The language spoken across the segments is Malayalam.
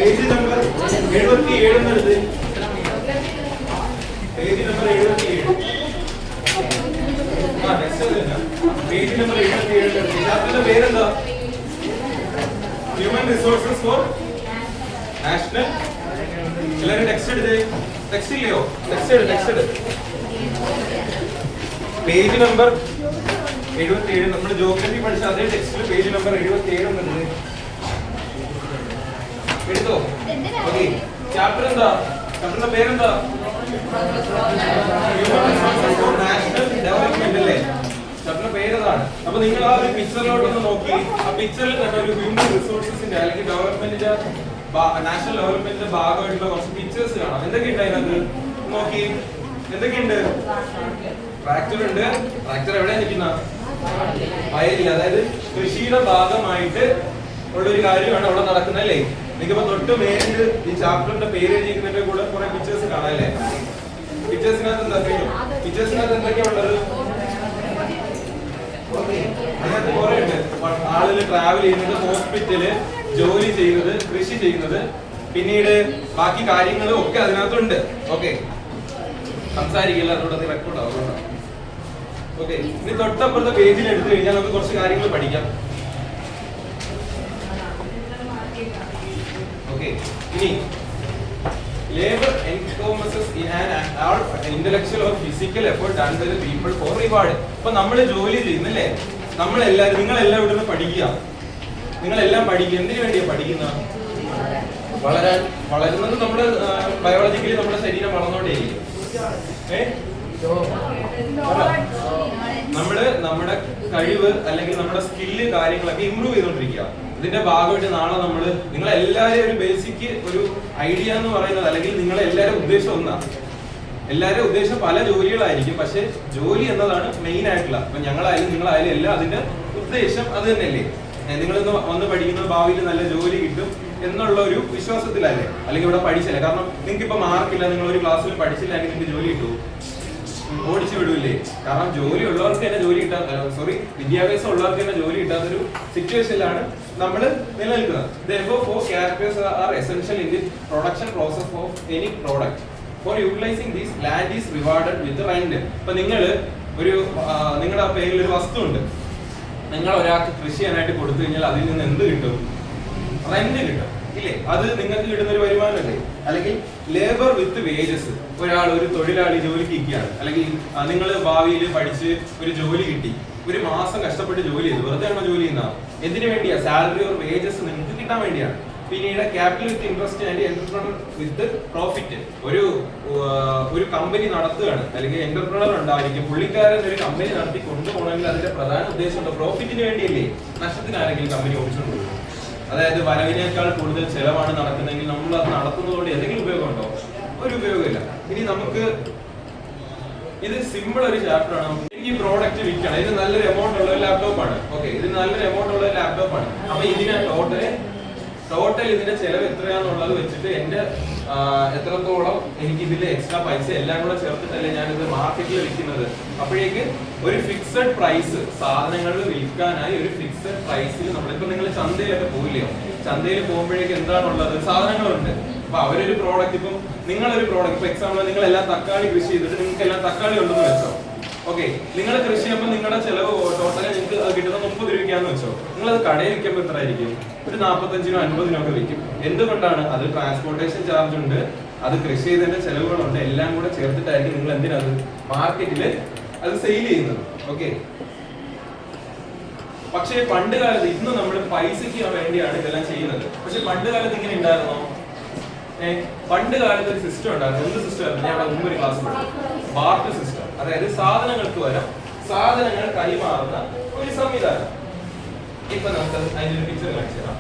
പേജ് നമ്പർ 77 എന്നെടുത്ത്. Page number 77. Page number 77. ഇതിന്റെ പേരെന്താ? Human resources for national. എല്ലാവരും ടെക്സ്റ്റ് എടുത്തേ. ടെക്സ്റ്റ് ഇല്ലയോ? Text page number 77. നമ്മൾ ജോഗ്രഫി പഠിച്ച അതേ ടെക്സ്റ്റിൽ പേജ് നമ്പർ 77 എന്നുള്ളത് എടുത്തോ. ഓക്കെ, ചാപ്റ്റർ എന്താ? ചാപ്റ്ററിന്റെ പേരെന്താ? Human resources for national development അല്ലേ? ചാപ്റ്ററിന്റെ പേരതാണ്. അപ്പൊ നിങ്ങൾ ആ ഒരു പിക്ചറിലോട്ടൊന്ന് നോക്കി. ആ പിക്ചറിൽ തന്നെ ഒരു ഹ്യൂമൻ റിസോഴ്സസിന്റെ അല്ലെങ്കിൽ ഡെവലപ്മെന്റിന്റെ നാഷണൽ ഡെവലപ്മെന്റിന്റെ ഭാഗമായിട്ടുള്ള കുറച്ച് പിക്ചേഴ്സ് കാണാം. എന്തൊക്കെയുണ്ട് അതിനകത്ത് നോക്കി? എന്തൊക്കെയുണ്ട്? ട്രാക്ടർ ഉണ്ട്. ട്രാക്ടർ എവിടെയാണ് നിൽക്കുന്ന? വയലിൽ. അതായത് കൃഷിയുടെ ഭാഗമായിട്ട് ഉള്ളൊരു കാര്യമാണ് അവിടെ നടക്കുന്നത് അല്ലേ? നിങ്ങൾക്കിപ്പോ തൊട്ട് മേലിൽ ഈ ചാപ്റ്ററിന്റെ പേര് എഴുതിക്കുന്നതിന്റെ കൂടെ കുറെ പിക്ചേഴ്സ് കാണാം അല്ലേ? പിക്ചേഴ്സിനകത്ത് എന്തൊക്കെയാ ഉള്ളത്? അതിനകത്ത് കുറെ ഉണ്ട്. ആളുകൾ ട്രാവൽ ചെയ്യുന്നത്, ഹോസ്പിറ്റല്, ജോലി ചെയ്യുന്നത്, കൃഷി ചെയ്യുന്നത്, പിന്നീട് ബാക്കി കാര്യങ്ങളും ഒക്കെ അതിനകത്തുണ്ട്. ഓക്കെ, സംസാരിക്കില്ല, അതുകൊണ്ട് റെക്കോർഡ് ആവും. ഓക്കെ, ഇനി തൊട്ടപ്പുറത്തെ പേജിൽ എടുത്തു കഴിഞ്ഞാൽ നമുക്ക് കുറച്ച് കാര്യങ്ങൾ പഠിക്കാം. ഓക്കെ, ഇനി labour encompasses in an intellectual or physical effort done by the people for reward. അപ്പൊ നമ്മൾ ജോലി ചെയ്യുന്നല്ലേ, നമ്മളെല്ലാവരും, നിങ്ങളെല്ലാം ഇവിടെ നിന്ന് പഠിക്കുക. നിങ്ങളെല്ലാം പഠിക്കുക. എന്തിനു വേണ്ടിയാ പഠിക്കുന്ന? വളരുന്നത് നമ്മുടെ ബയോളജിക്കലി നമ്മുടെ ശരീരം വളർന്നോണ്ടേയിരിക്കും. നമ്മുടെ കഴിവ് അല്ലെങ്കിൽ നമ്മുടെ സ്കില്ല് കാര്യങ്ങളൊക്കെ ഇമ്പ്രൂവ് ചെയ്തോണ്ടിരിക്കുക. ഇതിന്റെ ഭാഗമായിട്ട് നാളെ നിങ്ങളെല്ലാവരും ഒരു ബേസിക് ഒരു ഐഡിയ എന്ന് പറയുന്നത്, അല്ലെങ്കിൽ നിങ്ങളെല്ലാവരും ഉദ്ദേശം ഒന്നാണ്. എല്ലാവരും ഉദ്ദേശം പല ജോലികളായിരിക്കും, പക്ഷെ ജോലി എന്നതാണ് മെയിൻ ആയിട്ടുള്ള. അപ്പൊ ഞങ്ങളായാലും നിങ്ങളായാലും എല്ലാം അതിന്റെ ഉദ്ദേശം അത് തന്നെയല്ലേ? നിങ്ങളിന്ന് വന്ന് പഠിക്കുന്ന ഭാവിയിൽ നല്ല ജോലി കിട്ടും എന്നുള്ള ഒരു വിശ്വാസത്തിലല്ലേ? അല്ലെങ്കിൽ ഇവിടെ പഠിച്ചില്ല, കാരണം നിങ്ങൾക്ക് ഇപ്പൊ മാർക്കില്ല, നിങ്ങൾ ഒരു ക്ലാസ്സിൽ പഠിച്ചില്ല, അല്ലെങ്കിൽ നിങ്ങൾക്ക് ജോലി കിട്ടുമോ? ഓടിച്ചു വിടൂല്ലേ? കാരണം ജോലി ഉള്ളവർക്ക് തന്നെ ജോലി വിദ്യാഭ്യാസം ഉള്ളവർക്ക് തന്നെ ജോലി കിട്ടാത്തൊരു സിറ്റുവേഷനിലാണ് നമ്മൾ നിലനിൽക്കുന്നത്. Therefore, four characters are essential in the production process of any product. For utilizing this, land is rewarded with rent. ഇപ്പൊ നിങ്ങളുടെ പേരിൽ ഒരു വസ്തു ഉണ്ട്, നിങ്ങൾ ഒരാൾക്ക് കൃഷി ചെയ്യാനായിട്ട് കൊടുത്തു കഴിഞ്ഞാൽ അതിൽ നിന്ന് എന്ത് കിട്ടും? റെന്റ് കിട്ടും ഇല്ലേ? അത് നിങ്ങൾക്ക് കിട്ടുന്ന ഒരു വരുമാനമല്ലേ? അല്ലെങ്കിൽ ലേബർ വിത്ത് വേജസ്. ഒരു തൊഴിലാളി ജോലിക്ക് ഇരിക്കുകയാണ്, അല്ലെങ്കിൽ നിങ്ങൾ ഭാവിയിൽ പഠിച്ച് ഒരു ജോലി കിട്ടി, ഒരു മാസം കഷ്ടപ്പെട്ട് ജോലി ചെയ്തു. വെറുതെ ആണോ ജോലി ചെയ്യുന്ന? എന്തിനു വേണ്ടിയാ? സാലറി ഓർ വേജസ് നിങ്ങൾക്ക് കിട്ടാൻ വേണ്ടിയാണ്. പിന്നീട് capital with interest and entrepreneur with profit. ഒരു കമ്പനി നടത്തുകയാണ്, അല്ലെങ്കിൽ എന്റർപ്രണർ ഉണ്ടായിരിക്കും, പുള്ളിക്കാരൻ ഒരു കമ്പനി നടത്തി കൊണ്ടുപോകണമെങ്കിൽ അതിന്റെ പ്രധാന ഉദ്ദേശം പ്രോഫിറ്റിന് വേണ്ടിയല്ലേ? നഷ്ടത്തിന് ആരെങ്കിലും കമ്പനി ഓടിച്ചുകൊണ്ട് പോകും? അതായത് വരവിനേക്കാൾ കൂടുതൽ ചെലവാണ് നടക്കുന്നതെങ്കിൽ നമ്മൾ അത് നടത്തുന്നതുകൊണ്ട് എന്തെങ്കിലും ഉപയോഗമുണ്ടോ? ഒരു ഉപയോഗമില്ല. ഇനി നമുക്ക് ഇത് സിമ്പിൾ ഒരു ചാപ്റ്റർ ആണ്. എനിക്ക് ഈ പ്രോഡക്റ്റ് വിൽക്കണം, ഇത് നല്ലൊരു എമൗണ്ട് ഉള്ള ഒരു ലാപ്ടോപ്പാണ്. ഓക്കെ, ഇത് നല്ലൊരു എമൗണ്ട് ഉള്ള ഒരു ലാപ്ടോപ്പാണ്. അപ്പൊ ഇതിനെ ടോട്ടൽ ഇതിന്റെ ചെലവ് എത്രയാണെന്നുള്ളത് വെച്ചിട്ട് എന്റെ എത്രത്തോളം എനിക്ക് ഇതിൽ എക്സ്ട്രാ പൈസ എല്ലാം കൂടെ ചേർത്തിട്ടല്ലേ ഞാനിത് മാർക്കറ്റിൽ വിൽക്കുന്നത്. അപ്പോഴേക്ക് ഒരു ഫിക്സഡ് പ്രൈസ്, സാധനങ്ങൾ വിൽക്കാനായി ഒരു ഫിക്സഡ് പ്രൈസിൽ നമ്മളിപ്പോ നിങ്ങൾ ചന്തയിലൊക്കെ പോയില്ലയോ? ചന്തയിൽ പോകുമ്പോഴേക്ക് എന്താണുള്ളത്? സാധനങ്ങളുണ്ട്. അപ്പൊ അവരൊരു പ്രോഡക്റ്റ്, ഇപ്പം നിങ്ങളൊരു പ്രോഡക്റ്റ്, ഇപ്പൊ എക്സാമ്പിൾ നിങ്ങളെല്ലാം തക്കാളി കൃഷി ചെയ്തിട്ട് നിങ്ങൾക്ക് എല്ലാം തക്കാളി ഉണ്ടെന്ന് വെച്ചോ. ഓക്കെ, നിങ്ങളുടെ കൃഷി ചെയ്യുമ്പോൾ നിങ്ങളുടെ ചെലവ് ടോട്ടലി നിങ്ങൾക്ക് കിട്ടുന്ന 30 രൂപയ്ക്കാന്ന് വെച്ചോ. നിങ്ങളത് കടയിൽ വിൽക്കുമ്പോൾ എത്ര ആയിരിക്കും? ഒരു 45-നോ 50-നോ ഒക്കെ വിൽക്കും. എന്തുകൊണ്ടാണ്? അത് ട്രാൻസ്പോർട്ടേഷൻ ചാർജ് ഉണ്ട്, അത് കൃഷി ചെയ്തതിന്റെ ചെലവുകളുണ്ട്, എല്ലാം കൂടെ ചേർത്തിട്ടായിരിക്കും നിങ്ങൾ എന്തിനത് മാർക്കറ്റില് അത് സെയിൽ ചെയ്യുന്നത്. ഓക്കെ, പക്ഷേ പണ്ട് കാലത്ത്, ഇന്ന് നമ്മൾ പൈസയ്ക്ക് വേണ്ടിയാണ് ഇതെല്ലാം ചെയ്യുന്നത്. പക്ഷെ പണ്ട് കാലത്ത് ഇങ്ങനെ ഉണ്ടായിരുന്നോ? പണ്ട് കാലത്ത് ഒരു സിസ്റ്റം ഉണ്ടായിരുന്നു. എന്ത് സിസ്റ്റം ആയിരുന്നു? ഞാൻ അവിടെ മുമ്പ് ഒരു ക്ലാസ് പഠിച്ചു. Barter system. അതായത് സാധനങ്ങൾക്ക് വരാം, സാധനങ്ങൾ കൈമാറുന്ന ഒരു സംവിധാനം. ഇപ്പൊ നമുക്ക് അതിന്റെ ഒരു പിക്ചർ കാണിച്ചു തരാം.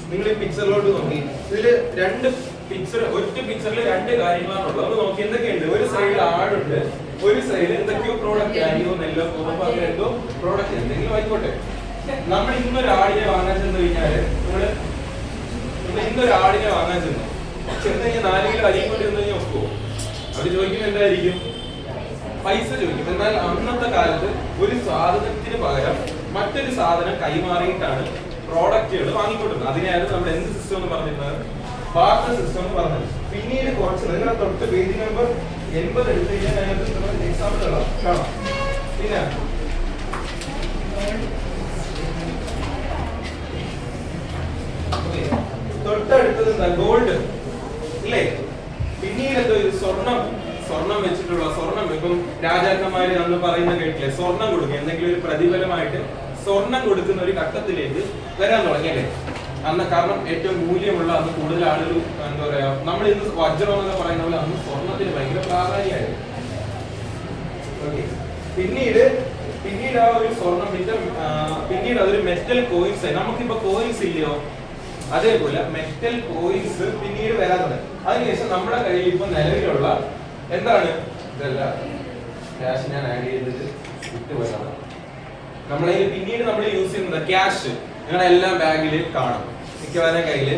നിങ്ങൾ ഈ പിക്ചറിലോട്ട് നോക്കി, ഇതില് ഒറ്റ പിക്ചറിൽ രണ്ട് കാര്യങ്ങളാണുള്ളത്. അത് നോക്കി എന്തൊക്കെയുണ്ട്? ഒരു സൈഡിൽ ആടുണ്ട്, ഒരു സൈഡിൽ എന്തൊക്കെയോ പ്രോഡക്റ്റ്, അരിയോ നെല്ലോ ഗോതമ്പോ അങ്ങനെ എന്തോ പ്രോഡക്റ്റ് എന്തെങ്കിലും ആയിക്കോട്ടെ. നമ്മൾ ഇന്നൊരു ആടിനെ വാങ്ങാൻ ചെന്ന് കഴിഞ്ഞാല് ഇന്നൊരു ആടിനെ വാങ്ങാൻ ചെന്നു, ചെന്ന് കഴിഞ്ഞാൽ 4 കിലോ അരിയും കൊണ്ട് ചെന്ന് കഴിഞ്ഞാൽ ഒക്കുമോ? അവർ ചോദിക്കുന്നത് എന്തായിരിക്കും? പൈസ ചോദിക്കും. എന്നാൽ അന്നത്തെ കാലത്ത് ഒരു സാധനത്തിന് പകരം മറ്റൊരു സാധനം കൈമാറിയിട്ടാണ് പ്രോഡക്റ്റുകൾ വാങ്ങിക്കൊണ്ടിരുന്നത്. അതിനായിരുന്നു നമ്മൾ എന്ത് സിസ്റ്റം എന്ന് പറഞ്ഞിരുന്നത്? ബാർട്ടർ സിസ്റ്റം എന്ന് പറഞ്ഞത്. പിന്നീട് കുറച്ച് നിങ്ങളുടെ തൊട്ട് പേജ് നമ്പർ 80 എടുത്ത് കഴിഞ്ഞാൽ അതിനകത്ത് എക്സാമ്പിൾ കാണാം. പിന്നെ തൊട്ടടുത്തത് എന്താ? ഗോൾഡ് ഇല്ലേ? പിന്നീട് എന്തോ സ്വർണം വെച്ചിട്ടുള്ള സ്വർണം. ഇപ്പം രാജാക്കന്മാര് അന്ന് പറയുന്ന കേട്ടില്ലേ, സ്വർണം കൊടുക്കുക, എന്തെങ്കിലും ഒരു പ്രതിഫലമായിട്ട് സ്വർണം കൊടുക്കുന്ന ഒരു ഘട്ടത്തിലേക്ക് വരാൻ തുടങ്ങിയല്ലേ അന്ന്. കാരണം ഏറ്റവും മൂല്യമുള്ള അന്ന് കൂടുതൽ ആളുകൾ എന്താ പറയാ, നമ്മൾ ഇന്ന് വജ്രം എന്നൊക്കെ പറയുന്ന പോലെ അന്ന് സ്വർണത്തിന് ഭയങ്കര പ്രാധാന്യമായിരുന്നു. പിന്നീട് ആ ഒരു സ്വർണം പിന്നീട് അതൊരു മെറ്റൽ കോയിൻസ് ആയി. നമുക്കിപ്പോ കോയിൻസ് ഇല്ലയോ, അതേപോലെ മെറ്റൽ കോയിൻസ് പിന്നീട് വരാൻ തുടങ്ങി. അതിനുശേഷം നമ്മുടെ കയ്യിൽ ഇപ്പൊ നിലവിലുള്ള എന്താണ്? ഇതല്ല ക്യാഷ്, ഞാൻ ആഡ് ചെയ്തിട്ട് വിട്ടുപോയതാണ്. നമ്മളതിൽ പിന്നീട് നമ്മൾ യൂസ് ചെയ്യുന്നത് ക്യാഷ്. നിങ്ങളെല്ലാം ബാഗിൽ കാണും, മിക്കവാറും കയ്യില്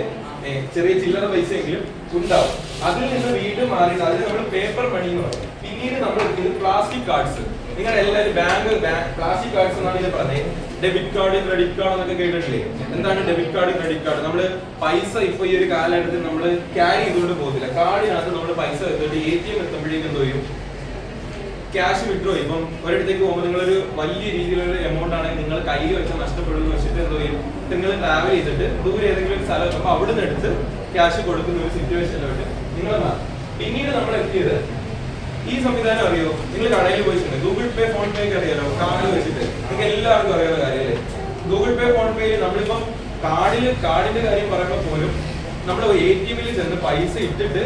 ചെറിയ ചില്ലറ പൈസയെങ്കിലും ഉണ്ടാവും. അതിൽ നിന്ന് വീണ്ടും മാറിയിട്ട് അതിന് നമ്മൾ പേപ്പർ മണി എന്ന് പറയും. പിന്നീട് നമ്മൾ പ്ലാസ്റ്റിക് കാർഡ്സ്. നിങ്ങളെല്ലാവരും പ്ലാസ്റ്റിക് കാർഡ്സ് എന്നാണ് ഇത് പറഞ്ഞത്. ഡെബിറ്റ് കാർഡ്, ക്രെഡിറ്റ് കാർഡ് എന്നൊക്കെ കേട്ടിട്ടില്ലേ? എന്താണ് ഡെബിറ്റ് കാർഡ്, ക്രെഡിറ്റ് കാർഡ്? നമ്മള് പൈസ ഇപ്പൊ ഈ ഒരു കാലഘട്ടത്തിൽ നമ്മൾ ക്യാരി ചെയ്തുകൊണ്ട് പോകുന്നില്ല. കാർഡിനകത്ത് നമ്മൾ പൈസ വെച്ചിട്ട് ATM എത്തുമ്പോഴേക്കും എന്തോ ചെയ്യും? ക്യാഷ് വിഡ്രോ ചെയ്യും. ഇപ്പം ഒരിടത്തേക്ക് പോകുമ്പോൾ നിങ്ങളൊരു വലിയ രീതിയിലുള്ള എമൗണ്ട് ആണെങ്കിൽ നിങ്ങൾ കയ്യിൽ വെച്ചാൽ നഷ്ടപ്പെടുന്നു വെച്ചിട്ട് എന്തോ ചെയ്യും? നിങ്ങൾ ട്രാവൽ ചെയ്തിട്ട് ദൂരെ ഏതെങ്കിലും ഒരു സ്ഥലം എത്തുമ്പോൾ അവിടെ നിന്ന് എടുത്ത് ക്യാഷ് കൊടുക്കുന്ന ഒരു സിറ്റുവേഷനിലോട്ട് നിങ്ങൾ മാറും. പിന്നീട് നമ്മൾ എത്തിയത് ഈ സംവിധാനം അറിയോ? നിങ്ങൾ കടയിൽ പോയിട്ടുണ്ട്, ഗൂഗിൾ പേ, ഫോൺ പേ ഒക്കെ അറിയാലോ, കാർഡ് വെച്ചിട്ട്. നിങ്ങൾക്ക് എല്ലാവർക്കും അറിയാവുന്ന കാര്യമല്ലേ? ഗൂഗിൾ പേ, ഫോൺ പേയിൽ നമ്മളിപ്പം കാർഡിന്റെ കാര്യം പറയുമ്പോൾ പോലും നമ്മൾ ATM-ൽ ചെന്ന് പൈസ ഇട്ടിട്ട്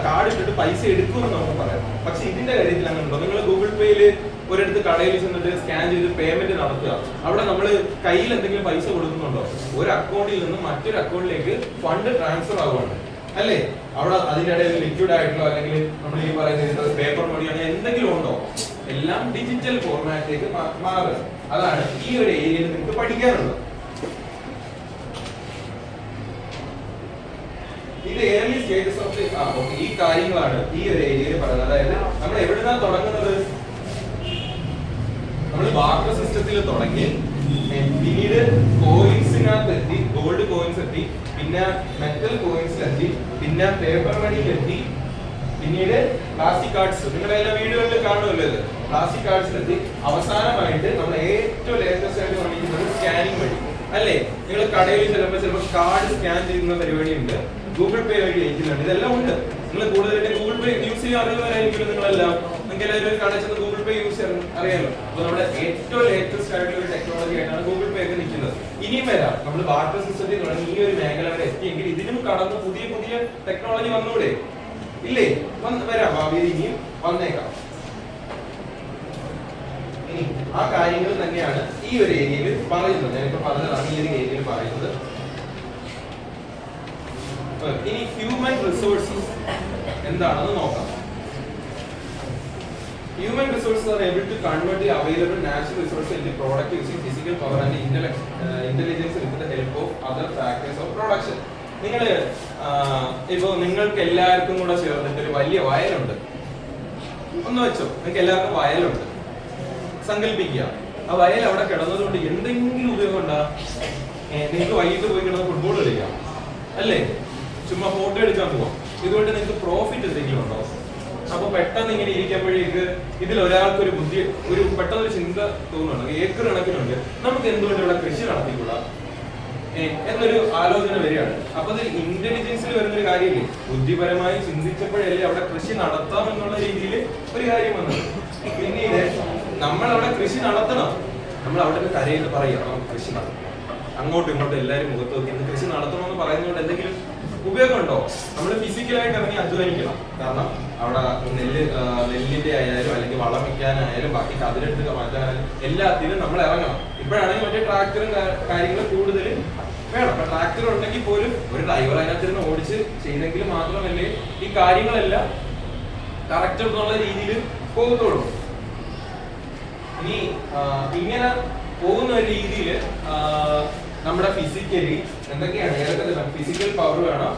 കാർഡ് ഇട്ടിട്ട് പൈസ എടുക്കുമെന്ന് നമുക്ക് പറയാം. പക്ഷെ ഇതിന്റെ കാര്യത്തിൽ അങ്ങനെ ഉണ്ടോ? നിങ്ങൾ ഗൂഗിൾ പേയിൽ ഒരിടത്ത് കടയിൽ ചെന്നിട്ട് സ്കാൻ ചെയ്ത് പേയ്മെന്റ് നടത്തുക, അവിടെ നമ്മൾ കയ്യിൽ എന്തെങ്കിലും പൈസ കൊടുക്കുന്നുണ്ടോ? ഒരു അക്കൗണ്ടിൽ നിന്ന് മറ്റൊരു അക്കൗണ്ടിലേക്ക് ഫണ്ട് ട്രാൻസ്ഫർ ആവുകയാണ് അല്ലേ? അവിടെ അതിന്റെ ഇടയിൽ ലിക്വിഡ് ആയിട്ടുള്ള അല്ലെങ്കിൽ നമ്മൾ ഈ പറയുന്നത് പേപ്പർ മണിയാണെങ്കിൽ എന്തെങ്കിലും ഉണ്ടോ? എല്ലാം ഡിജിറ്റൽ ഫോർമാറ്റിലേക്ക് മാറുക. അതാണ് ഈ ഒരു ഏരിയയിൽ നിങ്ങൾക്ക് പഠിക്കാനുള്ളത്. ഇത് ഏർലി സ്റ്റേജസ് ഓഫ് ഈ കാര്യങ്ങളാണ് ഈ ഒരു ഏരിയയിൽ പറയുന്നത്. അതായത് നമ്മൾ എവിടുന്നാണ് തുടങ്ങുന്നത്? നമ്മൾ ബാർട്ടർ സിസ്റ്റത്തിൽ തുടങ്ങി, പിന്നീട് കോയിൻസിനകത്ത് എത്തി, ഗോൾഡ് കോയിൻസ് എത്തി, പിന്നെ മെറ്റൽ കോയിൻസിലെത്തി, പിന്നെ പേപ്പർ മണിയിലെത്തി, പിന്നീട് പ്ലാസ്റ്റിക് കാർഡ്സ്. നിങ്ങളുടെ എല്ലാ വീടുകളിൽ കാണുമല്ലോ ഇത്. പ്ലാസ്റ്റിക് കാർഡ്സിലെത്തി. അവസാനമായിട്ട് നമ്മൾ ഏറ്റവും ലേറ്റസ്റ്റ് ആയിട്ട് കാണിക്കുന്നത് സ്കാനിങ് വഴി അല്ലേ? നിങ്ങൾ കടയിൽ ചിലപ്പോൾ കാർഡ് സ്കാൻ ചെയ്യുന്ന പരിപാടിയുണ്ട്, ഗൂഗിൾ പേ വഴി അയക്കുന്നുണ്ട്. ഇതെല്ലാം ഉണ്ട്. നിങ്ങൾ കൂടുതലായിട്ട് ഗൂഗിൾ പേ യൂസ് ചെയ്യാൻ അറിയുന്നവരായിരിക്കും നിങ്ങളെല്ലാം. നിങ്ങൾക്ക് എല്ലാവരും കടയിൽ ചെന്ന് ഗൂഗിൾ പേ യൂസ് ചെയ്യാൻ അറിയാമല്ലോ. അപ്പൊ നമ്മുടെ ഏറ്റവും ലേറ്റസ്റ്റ് ആയിട്ടുള്ള ഒരു ടെക്നോളജി ആയിട്ടാണ് ഗൂഗിൾ പേ ഒക്കെ നിൽക്കുന്നത്. ഇനിയും വരാം. നമ്മൾ ബാർട്ടർ സിസ്റ്റത്തിൽ തുടങ്ങി ഈ ഒരു മേഖല വരെ എത്തിയെങ്കിൽ ഇതിനും കടന്ന് പുതിയ പുതിയ ടെക്നോളജി വന്നൂടെ? ഇല്ലേ? വരാം, ഭാവിയിൽ ഇനിയും വന്നേക്കാം. ഇനി ആ കാര്യങ്ങൾ തന്നെയാണ് ഈ ഒരു ഏരിയയിൽ പറയുന്നത്. ഞാനിപ്പോ പറഞ്ഞതാണ് ഈ ഒരു ഏരിയയിൽ പറയുന്നത്. ഇനി ഹ്യൂമൻ റിസോഴ്സസ് എന്താണെന്ന് നോക്കാം. Human resources are able to convert the available natural resources into product using physical power and intelligence with the help of other factors of production. ഇപ്പോൾ നിങ്ങൾക്ക് എല്ലാവർക്കും കൂടെ ചേർന്നിട്ട് ഒരു വലിയ വയലുണ്ട് ഒന്ന് വെച്ചോ. നിങ്ങൾക്ക് എല്ലാവർക്കും വയലുണ്ട്, സങ്കല്പിക്കുക. ആ വയൽ അവിടെ കിടന്നതുകൊണ്ട് എന്തെങ്കിലും ഉപയോഗം ഉണ്ടാ? നിങ്ങൾക്ക് വൈകിട്ട് പോയി കിടന്ന് ഫുട്ബോൾ കളിക്കാം അല്ലേ? ചുമ്മാ ഫോട്ടോ എടുക്കാൻ പോവാം. ഇതുകൊണ്ട് നിങ്ങൾക്ക് പ്രോഫിറ്റ് എന്തെങ്കിലും ഉണ്ടോ? അപ്പൊ പെട്ടെന്ന് ഇങ്ങനെ ഇരിക്കുമ്പോഴേക്ക് ഇതിൽ ഒരാൾക്ക് ഒരു ബുദ്ധി, ഒരു പെട്ടെന്നൊരു ചിന്ത തോന്നുന്നുണ്ട്, ഏക്കർ കണക്കിനുണ്ട്, നമുക്ക് എന്തുകൊണ്ട് ഇവിടെ കൃഷി നടത്തിക്കൂടാ എന്നൊരു ആലോചന വരികയാണ്. അപ്പൊ അതിൽ ഇന്റലിജൻസിൽ വരുന്നൊരു കാര്യമില്ലേ? ബുദ്ധിപരമായി ചിന്തിച്ചപ്പോഴല്ലേ അവിടെ കൃഷി നടത്താം എന്നുള്ള രീതിയിൽ ഒരു കാര്യം വന്നത്. പിന്നീട് നമ്മൾ അവിടെ കൃഷി നടത്തണം. നമ്മൾ അവിടെ കരയിൽ പറയുക നമുക്ക് കൃഷി നടത്തണം, അങ്ങോട്ടും ഇങ്ങോട്ടും എല്ലാവരും മുഖത്ത് നോക്കി ഇന്ന് കൃഷി നടത്തണമെന്ന് പറയുന്നതുകൊണ്ട് എന്തെങ്കിലും ഉപയോഗമുണ്ടോ? നമ്മൾ ഫിസിക്കലായിട്ട് ഇറങ്ങി അധ്വാനിക്കണം. കാരണം അവിടെ നെല്ലിന്റെ ആയാലും അല്ലെങ്കിൽ വളം വയ്ക്കാനായാലും ബാക്കി കതിരെടുത്ത് മാറ്റാനായാലും എല്ലാത്തിനും നമ്മൾ ഇറങ്ങണം. ഇപ്പോഴാണെങ്കിൽ മറ്റേ ട്രാക്ടറും കാര്യങ്ങളും കൂടുതൽ വേണം. അപ്പൊ ട്രാക്ടർ ഉണ്ടെങ്കിൽ പോലും ഒരു ഡ്രൈവർ അതിനകത്തിരുന്ന് ഓടിച്ച് ചെയ്തെങ്കിൽ മാത്രമല്ലേ ഈ കാര്യങ്ങളെല്ലാം കറക്റ്റ് എന്നുള്ള രീതിയിൽ പോകത്തുള്ളൂ. ഇനി ഇങ്ങനെ പോകുന്ന ഒരു രീതിയിൽ നമ്മുടെ ഫിസിക്കലി എന്തൊക്കെയാണ്? ഏതൊക്കെ ഫിസിക്കൽ പവർ വേണം,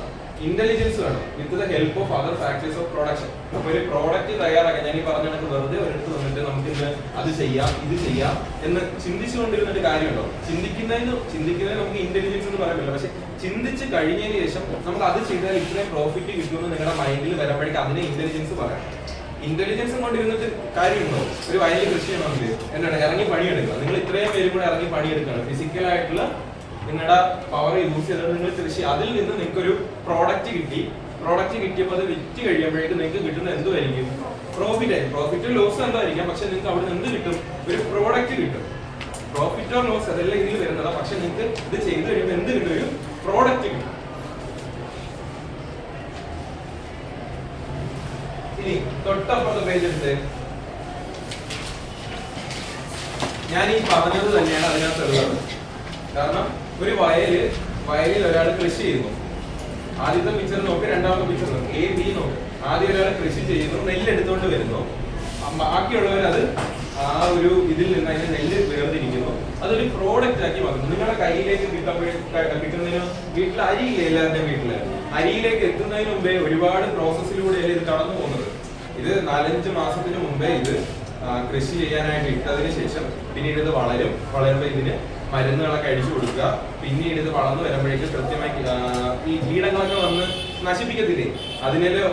ഇന്റലിജൻസ് വേണം with the help of other factors of production. അപ്പൊ ഒരു പ്രോഡക്റ്റ് തയ്യാറാക്കാൻ ഞാൻ ഈ പറഞ്ഞ കണക്ക് വെറുതെ ഒരിടത്ത് വന്നിട്ട് നമുക്ക് ഇന്ന് അത് ചെയ്യാം ഇത് ചെയ്യാം എന്ന് ചിന്തിച്ചുകൊണ്ടിരുന്നിട്ട് കാര്യമുണ്ടോ? ചിന്തിക്കുന്നതിന് നമുക്ക് ഇന്റലിജൻസ് എന്ന് പറയാൻ പറ്റില്ല. പക്ഷെ ചിന്തിച്ച് കഴിഞ്ഞതിന് ശേഷം നമുക്ക് അത് ചെയ്താൽ ഇത്രയും പ്രോഫിറ്റ് കിട്ടുമെന്ന് നിങ്ങളുടെ മൈൻഡിൽ വരുമ്പോഴേക്കും അതിനെ ഇന്റലിജൻസ് പറയാം. ഇന്റലിജൻസും കൊണ്ടിരുന്നിട്ട് കാര്യമുണ്ടോ? ഒരു വയലിൽ കൃഷി ചെയ്യണമെങ്കിൽ എന്താണ് ഇറങ്ങി പണിയെടുക്കുക. നിങ്ങൾ ഇത്രയും പേരും കൂടെ ഇറങ്ങി പണിയെടുക്കുകയാണ്. ഫിസിക്കലായിട്ടുള്ള നിങ്ങളുടെ പവർ യൂസ് ചെയ്തിട്ട് നിങ്ങൾ കൃഷി, അതിൽ നിന്ന് നിങ്ങൾക്ക് ഒരു പ്രോഡക്റ്റ് കിട്ടിയപ്പോൾ അത് വിറ്റ് കഴിയുമ്പോഴേക്കും നിങ്ങൾക്ക് കിട്ടുന്ന എന്തുമായിരിക്കും? പ്രോഫിറ്റ് ആയിരിക്കും. പ്രോഫിറ്റ് ലോസ് എന്തായിരിക്കാം, പക്ഷെ നിങ്ങൾക്ക് അവിടെ നിന്ന് എന്ത് കിട്ടും? ഒരു പ്രോഡക്റ്റ് കിട്ടും. പ്രോഫിറ്റ് ഓർ ലോസ് അതെല്ലാം ഇതിൽ വരുന്നതാണ്. പക്ഷെ നിങ്ങൾക്ക് ഇത് ചെയ്ത് കഴിയുമ്പോൾ എന്ത് കിട്ടും? ഒരു പ്രോഡക്റ്റ് കിട്ടും. ഇനി തൊട്ടപ്പുറത്തെ പേജ് എടുത്ത് ഞാൻ ഈ പറഞ്ഞത് തന്നെയാണ് അതിനകത്തുള്ളത്. കാരണം ഒരു വയലിൽ ഒരാൾ കൃഷി ചെയ്യുന്നു. ആദ്യത്തെ പിക്ചർ നോക്ക്, രണ്ടാമത്തെ പിക്ചർ നോക്ക്, A B നോക്ക്. ആദ്യം ഒരാൾ കൃഷി ചെയ്യുന്നു, നെല്ല് എടുത്തുകൊണ്ട് വരുന്നു. ബാക്കിയുള്ളവർ അത് ആ ഒരു ഇതിൽ നിന്ന് അതിന് നെല്ല് വേർതിരിക്കുന്നു, അതൊരു പ്രോഡക്റ്റ് ആക്കി മാറ്റുന്നു. നിങ്ങളുടെ കയ്യിലേക്ക് കിട്ടുന്നതിന് വീട്ടിൽ അരിയില്ലേ? എല്ലാവരുടെയും വീട്ടില് അരിയിലേക്ക് എത്തുന്നതിന് മുമ്പേ ഒരുപാട് പ്രോസസ്സിലൂടെയല്ലേ ഇത് കടന്നു പോകുന്നത്. ഇത് 4-5 മാസത്തിന് മുമ്പേ ഇത് കൃഷി ചെയ്യാനായിട്ട് ഇട്ടതിന് ശേഷം പിന്നീട് ഇത് വളരുമ്പോൾ ഇതിന് മരുന്നുകളൊക്കെ അടിച്ചു കൊടുക്കുക. പിന്നീട് ഇത് വളർന്നു വരുമ്പോഴേക്ക് കൃത്യമായി ഈ കീടങ്ങളൊക്കെ വന്ന് നശിപ്പിക്കത്തില്ലേ, അതിനെല്ലാം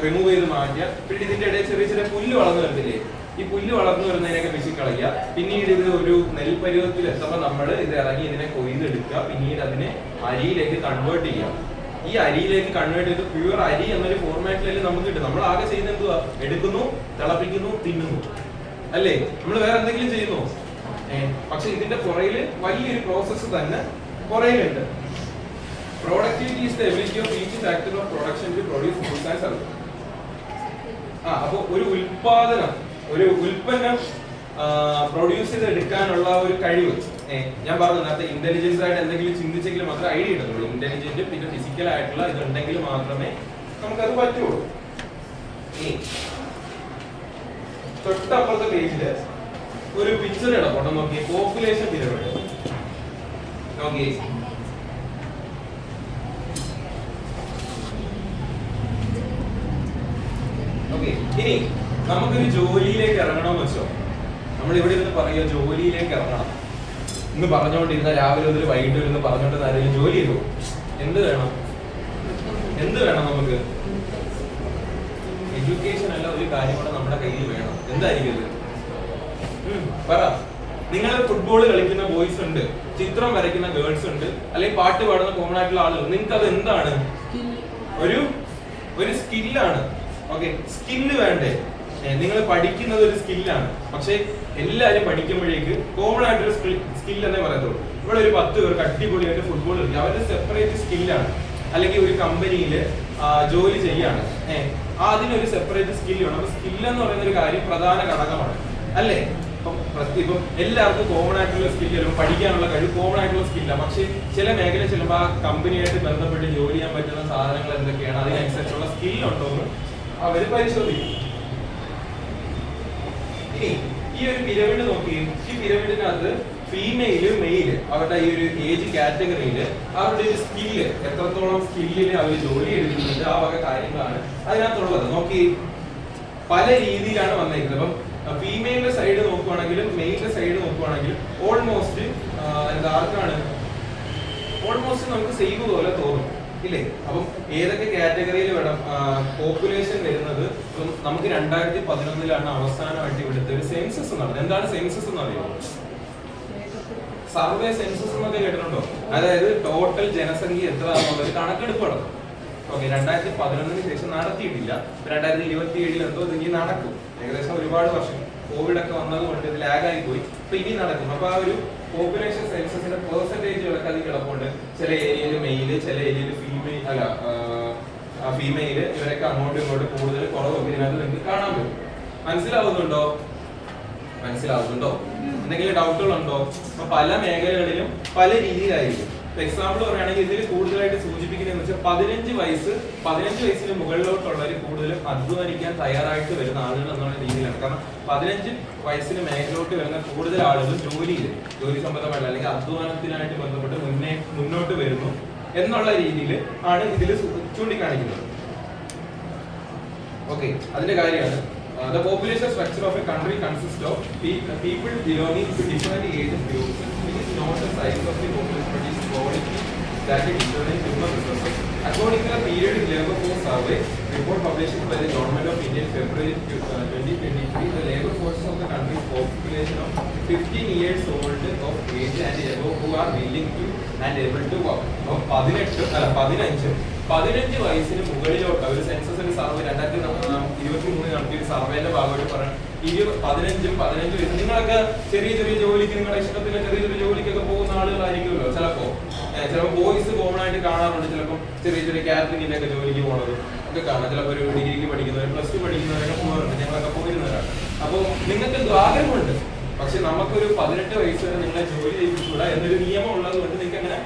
റിമൂവ് ചെയ്ത് മാറ്റുക. പിന്നെ ഇതിന്റെ ഇടയിൽ ചെറിയ ചെറിയ പുല്ല് വളർന്നു വരത്തില്ലേ, ഈ പുല്ല് വളർന്നു വരുന്നതിനൊക്കെ വെച്ചിക്കളയുക. പിന്നീട് ഇത് ഒരു നെൽപരുവത്തിൽ എത്തുമ്പോൾ നമ്മൾ ഇത് ഇറങ്ങി ഇതിനെ കൊയ്തെടുക്കുക. പിന്നീട് അതിനെ അരിയിലേക്ക് കൺവേർട്ട് ചെയ്യുക. ഈ അരിയിലേക്ക് കൺവേർട്ട് ചെയ്ത് പ്യൂർ അരി എന്നൊരു ഫോർമാറ്റിലല്ലേ നമുക്ക് കിട്ടും. നമ്മൾ ആകെ ചെയ്യുന്ന എന്തുവാ? എടുക്കുന്നു, തിളപ്പിക്കുന്നു, തിന്നുന്നു, അല്ലേ? നമ്മൾ വേറെ എന്തെങ്കിലും ചെയ്യുന്നു? പക്ഷെ ഇതിന്റെ പുറകില് വലിയൊരു പ്രോസസ്സ് തന്നെ പുറകിലുണ്ട്. Productivity is the ability of each factor of production to produce goods and services. അപ്പോൾ ഒരു ഉൽപ്പന്നം പ്രൊഡ്യൂസ് ചെയ്തെടുക്കാനുള്ള ഒരു കഴിവ്. ഞാൻ പറഞ്ഞു നേരത്തെ ഇന്റലിജൻസ് ആയിട്ട് എന്തെങ്കിലും ചിന്തിച്ചെങ്കിൽ മാത്രമേ ഐഡിയ കിട്ടുള്ളൂ. ഇന്റലിജന്റ് പിന്നെ ഫിസിക്കൽ ആയിട്ടുള്ള ഇതുണ്ടെങ്കിൽ മാത്രമേ നമുക്കത് പറ്റുള്ളൂ. ഇനി തൊട്ടപ്പുറത്തെ പേജില് ഒരു പിക്ചർ ഇടപെട്ടോ നോക്കി, പോപ്പുലേഷൻ പിരമിഡ് നോക്കി. ഇനി നമുക്കൊരു ജോലിയിലേക്ക് ഇറങ്ങണമെന്ന് വെച്ചോ, നമ്മൾ ഇവിടെ ഇരുന്ന് പറയുക ജോലിയിലേക്ക് ഇറങ്ങണം എന്ന് പറഞ്ഞുകൊണ്ടിരുന്ന രാവിലെ മുതൽ വൈകിട്ട് ഇരുന്ന് പറഞ്ഞുകൊണ്ട് ആരെങ്കിലും ജോലി ചെയ്തു. എന്ത് വേണം നമുക്ക്? എഡ്യൂക്കേഷൻ അല്ല, ഒരു കാര്യം കൂടെ നമ്മുടെ കയ്യിൽ വേണം. എന്തായിരിക്കും ഇത്? പറ. നിങ്ങൾ ഫുട്ബോൾ കളിക്കുന്ന ബോയ്സ് ഉണ്ട്, ചിത്രം വരയ്ക്കുന്ന ഗേൾസ് ഉണ്ട്, അല്ലെങ്കിൽ പാട്ട് പാടുന്ന കോമൺ ആയിട്ടുള്ള ആളുകൾ. നിങ്ങൾക്ക് അത് എന്താണ്? ഒരു സ്കില്ലാണ്. ഓക്കെ, സ്കില്ല് വേണ്ടേ? നിങ്ങൾ പഠിക്കുന്നത് ഒരു സ്കില്ലാണ്. പക്ഷെ എല്ലാവരും പഠിക്കുമ്പോഴേക്ക് കോമൺ ആയിട്ടൊരു സ്കിൽ എന്നേ പറയത്തുള്ളൂ. ഇവിടെ ഒരു 10 പേർക്ക് അടിപൊളിയായിട്ട് ഫുട്ബോൾ കളിക്കും, അവരുടെ സെപ്പറേറ്റ് സ്കില്ലാണ്. അല്ലെങ്കിൽ ഒരു കമ്പനിയിൽ ജോലി ചെയ്യാണ്, അതിനൊരു സെപ്പറേറ്റ് സ്കില്ല് വേണം. അപ്പൊ സ്കില്ല് എന്ന് പറയുന്ന ഒരു കാര്യം പ്രധാന ഘടകമാണ്, അല്ലേ? ഇപ്പം എല്ലാവർക്കും കോമൺ ആയിട്ടുള്ള സ്കില്ല്, പഠിക്കാനുള്ള കഴിവ് കോമൺ ആയിട്ടുള്ള സ്കില്ലാണ്. പക്ഷെ ചില മേഖല ചെല്ലുമ്പോൾ ആ കമ്പനിയായിട്ട് ബന്ധപ്പെട്ട് ജോലി ചെയ്യാൻ പറ്റുന്ന സാധനങ്ങൾ എന്തൊക്കെയാണ്, അതിനനുസരിച്ചുള്ള സ്കില്ലുണ്ടോ എന്ന് അവര് പരിശോധിക്കും. ഇനി ഈ ഒരു പിരമിഡ് നോക്കി, ഈ പിരമിഡിനകത്ത് ഫീമെയില് മെയില് അവരുടെ ഈ ഒരു ഏജ് കാറ്റഗറിയില് അവരുടെ ഒരു സ്കില്ല്, എത്രത്തോളം സ്കില്ലില് അവർ ജോലി എടുക്കുന്നുണ്ട്, ആ വക കാര്യങ്ങളാണ് അതിനകത്തുള്ളത്. നോക്കി, പല രീതിയിലാണ് വന്നിരിക്കുന്നത്. അപ്പം ഫീമെയിലിന്റെ സൈഡ് നോക്കുവാണെങ്കിലും മെയിലിന്റെ സൈഡ് നോക്കുവാണെങ്കിലും ഓൾമോസ്റ്റ് ആർക്കാണ് ഓൾമോസ്റ്റ് നമുക്ക് സെയിം പോലെ തോന്നും, ഇല്ലേ? അപ്പം ഏതൊക്കെ കാറ്റഗറിയിൽ വേണം പോപ്പുലേഷൻ വരുന്നത്? നമുക്ക് 2011 അവസാനമായിട്ട് ഇവിടുത്തെ ഒരു സെൻസസ് നടന്നത്. എന്താണ് സെൻസസ് എന്ന് അറിയാമോ? സർവേ സെൻസസ് എന്നൊക്കെ കേട്ടിട്ടുണ്ടോ? അതായത് ടോട്ടൽ ജനസംഖ്യ എത്ര ആണെന്നുള്ളത് കണക്കെടുപ്പ് നടത്തും. ഓക്കെ, 2011 ശേഷം നടത്തിയിട്ടില്ല. 2027 എന്തോ ഇനി നടക്കും. ഏകദേശം ഒരുപാട് വർഷം കോവിഡ് ഒക്കെ വന്നതുകൊണ്ട് ഇത് ലാഗായി പോയി. അപ്പൊ ഇനി നടക്കും. അപ്പൊ ആ ഒരു പോപ്പുലേഷൻ സെൻസസിന്റെ പെർസെന്റേജുകളൊക്കെ അതിൽ കിടപ്പുണ്ട്. ചില ഏരിയയിൽ മെയില്, ചില ഏരിയയിൽ ഫീമെയില്, ഇവരൊക്കെ അങ്ങോട്ടും ഇങ്ങോട്ടും കൂടുതൽ കുറവൊക്കെ ഇതിനകത്ത് നിങ്ങൾക്ക് കാണാൻ പറ്റും. മനസ്സിലാവുന്നുണ്ടോ? എന്തെങ്കിലും ഡൗട്ടുകളുണ്ടോ? അപ്പൊ പല മേഖലകളിലും പല രീതിയിലായിരിക്കും. എക്സാമ്പിൾ പറയുകയാണെങ്കിൽ ഇതിൽ കൂടുതലായിട്ട് സൂചിപ്പിക്കുന്നതെന്ന് വെച്ചാൽ 15 വയസ്സിന് മുകളിലോട്ടുള്ളവർ കൂടുതലും അധ്വാനിക്കാൻ തയ്യാറായിട്ട് വരുന്ന ആളുകൾ എന്നുള്ള രീതിയിലാണ്. കാരണം 15 വയസ്സിന് മേഖലോട്ട് വരുന്ന കൂടുതൽ ആളുകൾ ജോലി സംബന്ധമായിട്ട് അല്ലെങ്കിൽ അധ്വാനത്തിനായിട്ട് ബന്ധപ്പെട്ട് മുന്നോട്ട് വരുന്നു. എന്നുള്ള രീതിയിൽ ആണ് ഇതിൽ ചൂണ്ടിക്കാണിക്കുന്നത്. ഓക്കെ, അതിന്റെ കാര്യമാണ് the population structure of a country consists of people belonging to different age groups. It is not the size of the population but its quality that determines human resources. According to the periodic labor force survey report published by the government of India in February 2023, the labor force of the country's population of 15 years old of age and above who are willing to and able to work. 15 വയസ്സിന് മുകളിലോട്ട് ഒരു സെൻസസിന്റെ സർവേ 2023 നടത്തിയ ഒരു സർവേന്റെ ഭാഗമായിട്ട് പറയാം 15 വയസ്സ്. നിങ്ങളൊക്കെ ചെറിയ ചെറിയ ജോലിക്ക് നിങ്ങളുടെ ഇഷ്ടത്തിന് ചെറിയ ചെറിയ ജോലിക്കൊക്കെ പോകുന്ന ആളുകളായിരിക്കുമല്ലോ. ചിലപ്പോൾ ബോയ്സ് കോമൺ ആയിട്ട് കാണാറുണ്ട്. ചിലപ്പോൾ ചെറിയ ചെറിയ കാറ്ററിംഗിന്റെ ഒക്കെ ജോലിക്ക് പോണത് ഒക്കെ കാണാം. ചിലപ്പോൾ ഒരു ഡിഗ്രിക്ക് പഠിക്കുന്നവർ +2 പഠിക്കുന്നവരൊക്കെ പോകാറുണ്ട്. ഞങ്ങളൊക്കെ പോയിരുന്നവരാണ്. അപ്പോൾ നിങ്ങൾക്ക് ആഗ്രഹമുണ്ട്, പക്ഷെ നമുക്കൊരു 18 വയസ്സ് വരെ നിങ്ങളെ ജോലി ചെയ്യിപ്പിച്ചുകൂടാ എന്നൊരു നിയമം ഉള്ളത് കൊണ്ട് നിങ്ങൾക്ക് അങ്ങനെ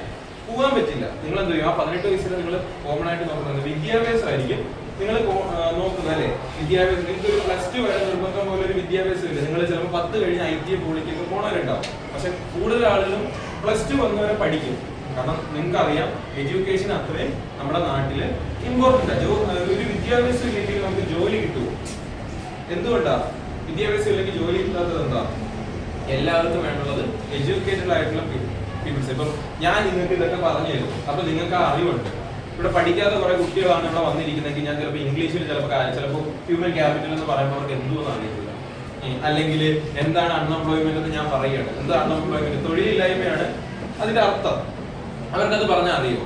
പോകാൻ പറ്റില്ല. നിങ്ങൾ എന്ത് ചെയ്യും? ആ 18 വയസ്സിൽ നിങ്ങൾ കോമൺ ആയിട്ട് നോക്കുന്നത് വിദ്യാഭ്യാസമായിരിക്കും നിങ്ങൾ നോക്കുന്നത് അല്ലേ? വിദ്യാഭ്യാസം നിങ്ങൾക്ക് ഒരു +2 വരെ നിർബന്ധം പോലെ ഒരു വിദ്യാഭ്യാസം ഇല്ല. നിങ്ങൾ ചിലപ്പോൾ 10 കഴിഞ്ഞ് ITI പോളിക്കൊക്കെ പോണവരുണ്ടാവും. പക്ഷെ കൂടുതൽ ആളുകളും +2 വന്നവരെ പഠിക്കും. കാരണം നിങ്ങൾക്കറിയാം എഡ്യൂക്കേഷൻ അത്രയും നമ്മുടെ നാട്ടില് ഇമ്പോർട്ടന്റ്. ഒരു വിദ്യാഭ്യാസം ഇല്ലെങ്കിൽ നമുക്ക് ജോലി കിട്ടുമോ? എന്തുകൊണ്ടാ വിദ്യാഭ്യാസം ഇല്ലെങ്കിൽ ജോലി കിട്ടാത്തത്? എന്താ? എല്ലാവർക്കും വേണ്ടുള്ളത് എഡ്യൂക്കേറ്റഡ് ആയിട്ടുള്ള പീപ്പിൾസ്. ഇപ്പം ഞാൻ നിങ്ങൾക്ക് ഇതൊക്കെ പറഞ്ഞു തരും, അപ്പൊ നിങ്ങൾക്ക് ആ അറിവുണ്ട്. ഇവിടെ പഠിക്കാത്ത കുറെ കുട്ടികളാണ് ഇവിടെ വന്നിരിക്കുന്നതെങ്കിൽ ഞാൻ ചിലപ്പോൾ ഇംഗ്ലീഷിൽ ചിലപ്പോൾ ഹ്യൂമൻ ക്യാപിറ്റൽ എന്ന് പറയുമ്പോൾ അവർക്ക് എന്തുവെന്ന് അറിയത്തില്ല. അല്ലെങ്കിൽ എന്താണ് അൺഎംപ്ലോയ്മെന്റ് എന്ന് ഞാൻ പറയുകയാണ്. എന്താ അൺഎംപ്ലോയ്മെന്റ്? തൊഴിലില്ലായ്മയാണ് അതിന്റെ അർത്ഥം. അവർക്കത് പറഞ്ഞാൽ അറിയോ?